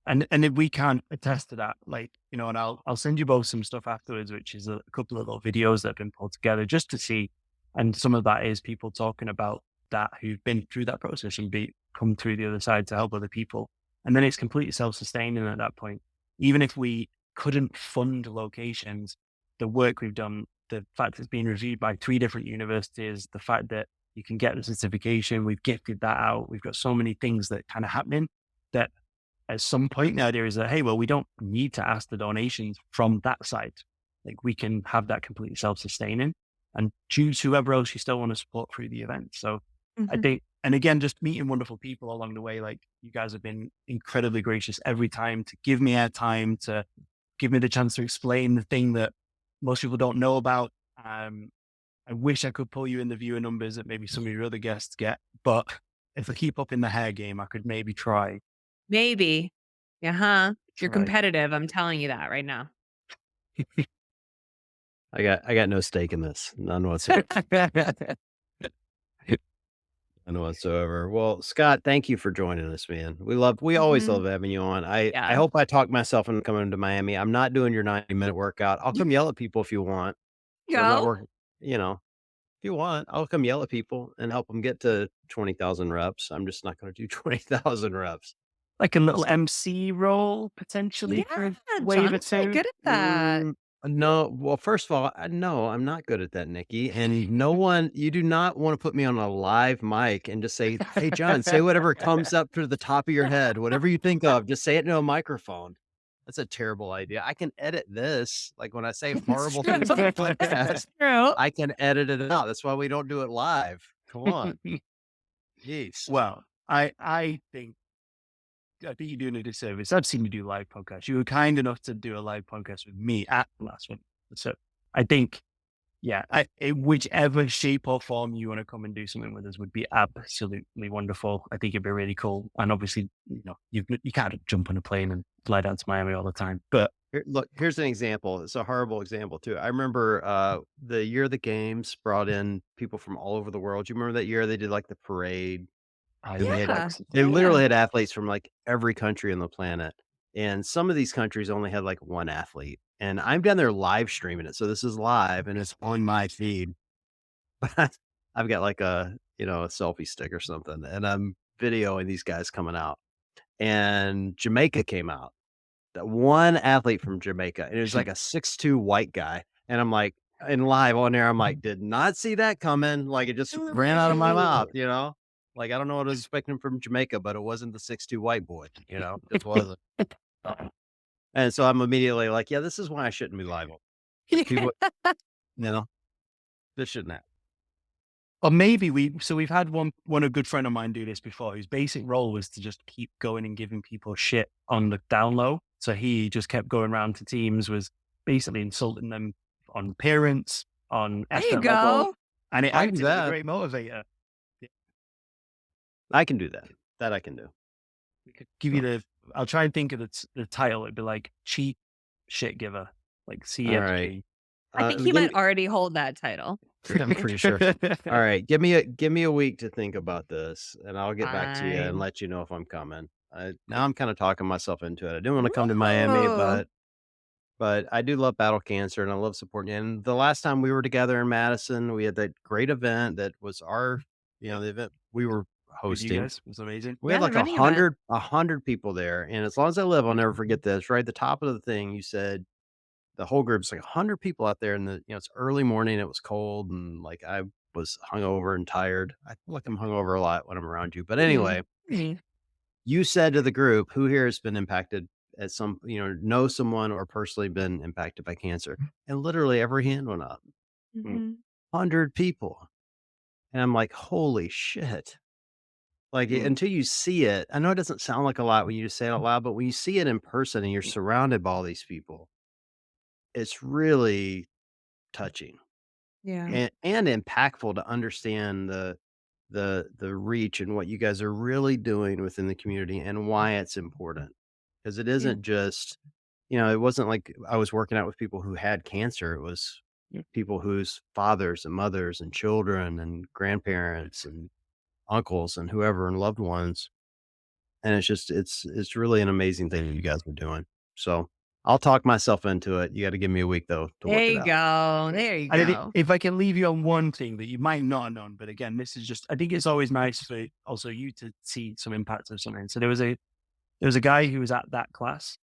and if we can attest to that, like and I'll send you both some stuff afterwards, which is a couple of little videos that have been pulled together just to see, and some of that is people talking about that who've been through that process and be come through the other side to help other people, and then it's completely self-sustaining at that point. Even if we couldn't fund locations, the work we've done, the fact it's being reviewed by 3 different universities, the fact that you can get the certification. We've gifted that out. We've got so many things that kind of happening that at some point the idea is that, hey, well, we don't need to ask the donations from that side. Like we can have that completely self-sustaining and choose whoever else you still want to support through the event. So I Mhm. think, and again, just meeting wonderful people along the way. Like you guys have been incredibly gracious every time to give me airtime, to give me the chance to explain the thing that most people don't know about. I wish I could pull you in the viewer numbers that maybe some of your other guests get, but if I keep up in the hair game, I could maybe try. Maybe. Uh-huh. You're Try. competitive, I'm telling you that right now. I got no stake in this, none whatsoever. None whatsoever. Well, Scott, thank you for joining us, man. We always Mhm. love having you on. I Yeah. hope I talked myself into coming to Miami. I'm not doing your 90-minute workout. I'll come yell at people if you want, but I'm not Go. working, you know, if you want, I'll come yell at people and help them get to 20,000 reps. I'm just not going to do 20,000 reps. Like a little MC role potentially for Yeah, a wave or John's really two. good at that. Mm, no. Well, first of all, no, I'm not good at that, Nikki. And no one, you do not want to put me on a live mic and just say, "Hey, John, say whatever comes up to the top of your head, whatever you think of, just say it into a microphone." That's a terrible idea. I can edit this. Like when I say It's horrible true. things on the podcast, It's true. I can edit it out. That's why we don't do it live. Come on. Jeez. Well, I think you're doing a disservice. I've seen you do live podcasts. You were kind enough to do a live podcast with me at the last one. So I think, yeah, in whichever shape or form you want to come and do something with us would be absolutely wonderful. I think it'd be really cool. And obviously, you can't jump on a plane and fly down to Miami all the time. But Look, here's an example. It's a horrible example too. I remember the year the games brought in people from all over the world. You remember that year they did like the parade and yeah, Yeah. they Yeah, yeah. literally had athletes from like every country on the planet. And some of these countries only had like one athlete. And I'm down there live streaming it. So this is live and it's on my feed. But I've got like a selfie stick or something and I'm videoing these guys coming out. And Jamaica came out, that one athlete from Jamaica, and it was like a 6'2" white guy, and I'm like in live on there, I'm like, "Did not see that coming," like, it just ran out of my mouth, you know? Like, I don't know what I was expecting from Jamaica, but it wasn't the 6'2" white boy, just wasn't. And so I'm immediately like, "Yeah, this is why I shouldn't be live because people, you know, this shouldn't happen." Or maybe we've had one a good friend of mine do this before, whose basic role was to just keep going and giving people shit on the down low. So he just kept going around to teams, was basically insulting them on appearance, on There you effort level, go. and it I can do acted as a that. great motivator. Yeah, I can do that. That I can do. we could give you So, the. I'll try and think of the title. It'd be like cheap shit giver, like all right. CFG. I think he Give might me already hold that title. I'm pretty sure. All right, give me a week to think about this, and I'll get back to you and Fine. let you know if I'm coming. Now I'm kinda talking myself into it. I didn't wanna come to Miami, Ooh. but I do love battle cancer, and I love supporting you, and the last time we were together in Madison, we had that great event that was our the event we were With you hosting. guys, it was amazing. We had Yeah, the like running event. 100 people there, and as long as I live, I'll never forget this. Right at the top of the thing, you said the whole group's like 100 people out there, and it's early morning, it was cold, and, like, I was hungover and tired. I feel like I'm hungover a lot when I'm around you, but Mm. anyway, Mm. you said to the group, "Who here has been impacted at some know someone or personally been impacted by cancer?" And literally every hand went up. Mm, Mhm. 100 people, and I'm like, "Holy shit." Like, mm, until you see it, I know it doesn't sound like a lot when you just say it out loud, but when you see it in person and you're surrounded by all these people, it's really touching. Yeah. And impactful to understand the reach and what you guys are really doing within the community and why it's important. Because it Yeah. isn't just it wasn't like I was working out with people who had cancer, it was mm. people whose fathers and mothers and children and grandparents and uncles and whoever and loved ones, and it's just it's really an amazing thing that you guys are doing. So, I'll talk myself into it. You gotta give me a week, though, to There work it you out. go. There you And I think go. if I can leave you on one thing that you might not have known, but again, this is just I think it's always nice for also you to see some impact of something. So there was a guy who was at that class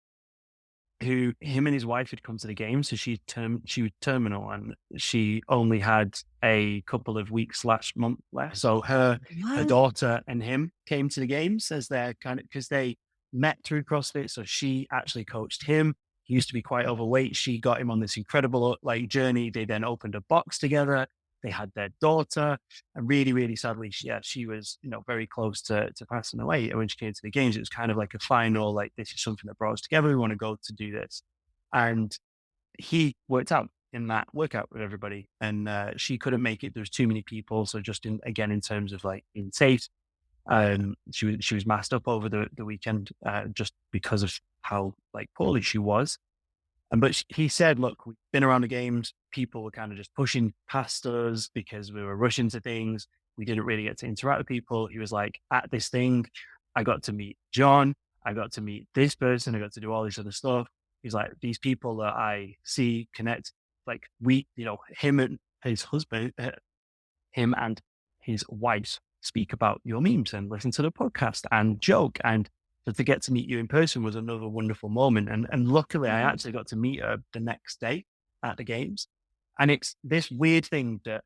who him and his wife had come to the game. So she was terminal and she only had a couple of weeks slash month left. So her What? daughter and him came to the games as their kind of because they met through CrossFit. So she actually coached him. He used to be quite overweight. She got him on this incredible like journey. They then opened a box together. They had their daughter, and really, really sadly, she was very close to passing away. And when she came to the games, it was kind of like a final, like this is something that brought us together. We want to go to do this, and he worked out in that workout with everybody, and she couldn't make it. There was too many people, so just in terms of like being safe, she was masked up over the weekend just because of how like poorly she was. And but he said, "Look, we've been around the games. People were kind of just pushing past us because we were rushing to things. We didn't really get to interact with people." He was like, "At this thing, I got to meet John. I got to meet this person. I got to do all this other stuff." He's like, "These people that I see connect, like him and his husband, him and his wife speak about your memes and listen to the podcast and joke and." To get to meet you in person was another wonderful moment. And luckily, I Mhm. actually got to meet her the next day at the games. And it's this weird thing that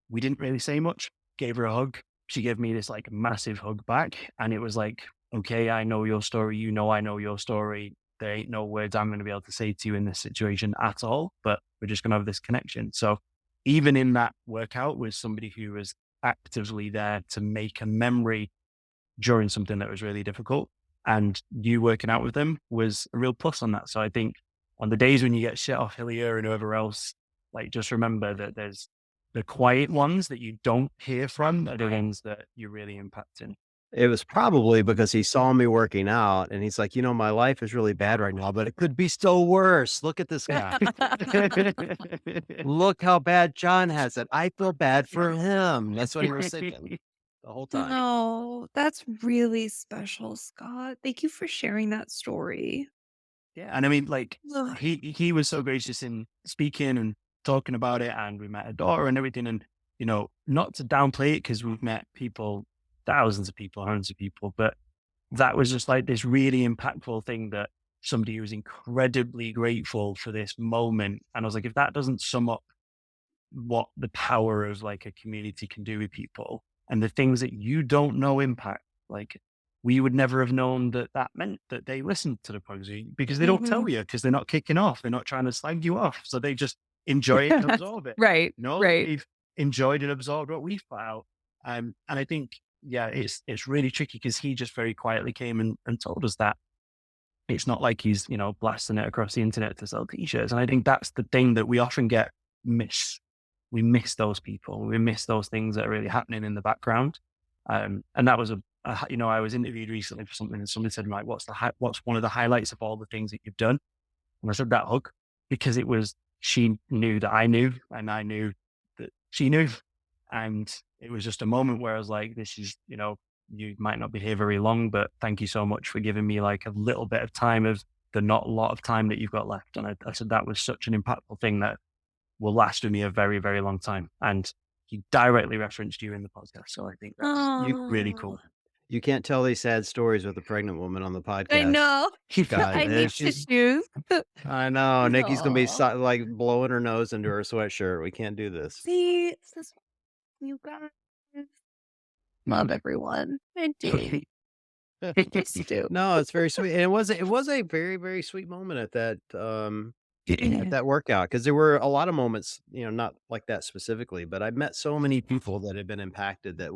we didn't really say much. Gave her a hug. She gave me this like massive hug back. And it was like, okay, I know your story. You know, I know your story. There ain't no words I'm going to be able to say to you in this situation at all, but we're just going to have this connection. So even in that workout with somebody who was actively there to make a memory during something that was really difficult. And you working out with them was a real plus on that. So I think on the days when you get shit off Hillier and whoever else, like just remember that there's the quiet ones that you don't hear from are the ones that you're really impacting. It was probably because he saw me working out and he's like, "My life is really bad right now, but it could be still worse. Look at this guy. Look how bad John has it. I feel bad for him." That's what he was thinking the whole time. Oh, that's really special, Scott. Thank you for sharing that story. Yeah, and I mean, like Ugh. he was so gracious in speaking and talking about it, and we met a daughter and everything, and not to downplay it because we've met people, thousands of people, hundreds of people, but that was just like this really impactful thing that somebody was incredibly grateful for this moment, and I was like, if that doesn't sum up what the power of like a community can do with people and the things that you don't know impact. Like we would never have known that that meant that they listened to the Pugsy because they don't tell Mhm. you because they're not kicking off. They're not trying to slag you off. So they just enjoy it and absorb it. Right, right. They've enjoyed and absorbed what we put out. And I think, yeah, it's really tricky because he just very quietly came and told us that it's not like he's, blasting it across the internet to sell t-shirts. And I think that's the thing that we often get miss. We miss those people. We miss those things that are really happening in the background. And that was I was interviewed recently for something, and somebody said, "Right, what's one of the highlights of all the things that you've done?" And I said that hug because it was she knew that I knew, and I knew that she knew, and it was just a moment where I was like, "This is, you might not be here very long, but thank you so much for giving me like a little bit of time of the not a lot of time that you've got left." And I said that was such an impactful thing that will last with me a very, very long time. And he directly referenced you in the podcast. So I think that's really Oh, cool. You can't tell these sad stories with a pregnant woman on the I podcast. know. God, I need she's tissues. I know, Nikki's gonna be Aw. like blowing her nose into her sweatshirt. We can't do this. See, this is you guys love everyone. I do. Just do. No, it's very sweet. And it was a very, very sweet moment at that workout, because there were a lot of moments, not like that specifically, but I met so many people that had been impacted that,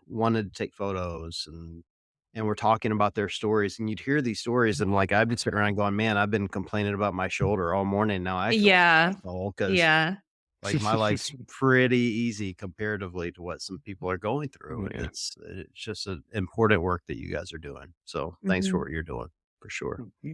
wanted to take photos and were talking about their stories, and you'd hear these stories and like I've been sitting around going, "Man, I've been complaining about my shoulder all morning. Now I feel Yeah. because Yeah. like my life's pretty easy comparatively to what some people are going through, and Yeah. it's just an important work that you guys are doing. So thanks for Mhm. what you're doing for sure. All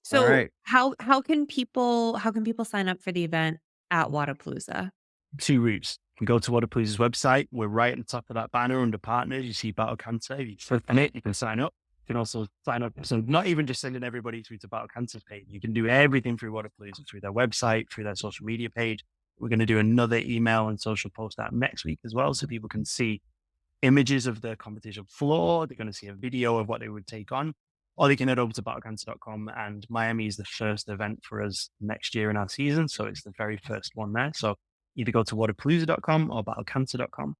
So right. how can people sign up for the event at Wodapalooza? Two routes. You can go to Wodapalooza's website. We're right at the top of that banner under partners. You see Battle Cancer. If you click on it, you can sign up. You can also sign up. So not even just sending everybody through to Battle Cancer's page. You can do everything through Wodapalooza, through their website, through their social media page. We're going to do another email and social post out next week as well, so people can see images of the competition floor. They're going to see a video of what they would take on, or they can head over to battlecancer.com. And Miami is the first event for us next year in our season. So it's the very first one there. So either go to wodapalooza.com or battlecancer.com,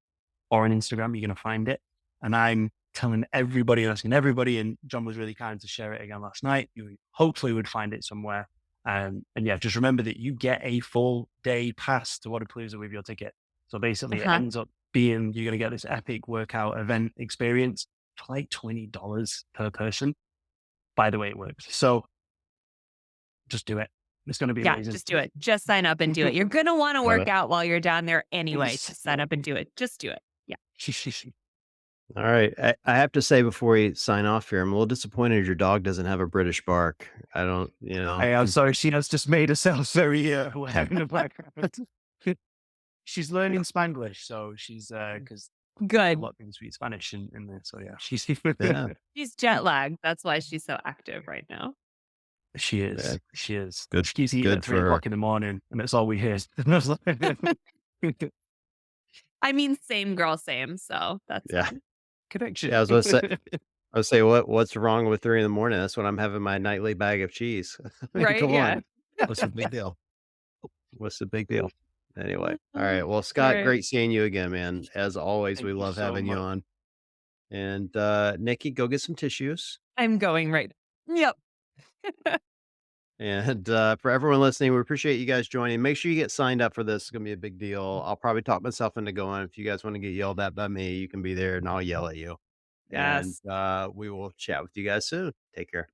or on Instagram, you're going to find it. And I'm telling everybody and asking everybody, and John was really kind to share it again last night. You hopefully would find it somewhere. And yeah, just remember that you get a full day pass to Wodapalooza with your ticket. So basically, it Uh-huh. ends up being you're going to get this epic workout event experience for like $20 per person. By the way, it works. So just do it. It's going to be Yeah, amazing. just do it. Just sign up and do it. You're gonna wanna Love work it. out while you're down there anyway. Just sign up and do it. Just do it. Yeah. All right. I have to say before we sign off here, I'm a little disappointed your dog doesn't have a British bark. I don't, I am sorry. She has just made herself very aware in the background. She's learning Spanglish, so she's because a Good. lot of people speak Spanish in there. So yeah, she's yeah, She's jet lagged. That's why she's so active right now. she yeah, is. She is. good, She keeps eating at good three for her. o'clock in the morning, and that's all we hear. And I was like, I mean, same girl, same, so that's Yeah. fine. connection. Yeah, I was gonna say, what's wrong with 3 in the morning? That's when I'm having my nightly bag of cheese. I mean, Right? come Yeah. on. What's the big deal? What's the big deal? Anyway, all Mhm. right. Well, All Scott, right. great seeing you again, man. As always, Thank we you love so having you much. on. And Nikki, go get some tissues. I'm going right. Yep. And for everyone listening, we appreciate you guys joining. Make sure you get signed up for this. It's gonna be a big deal. I'll probably talk myself into going. If you guys want to get yelled at by me, you can be there and I'll yell at you. And Yes. we will chat with you guys soon. Take care.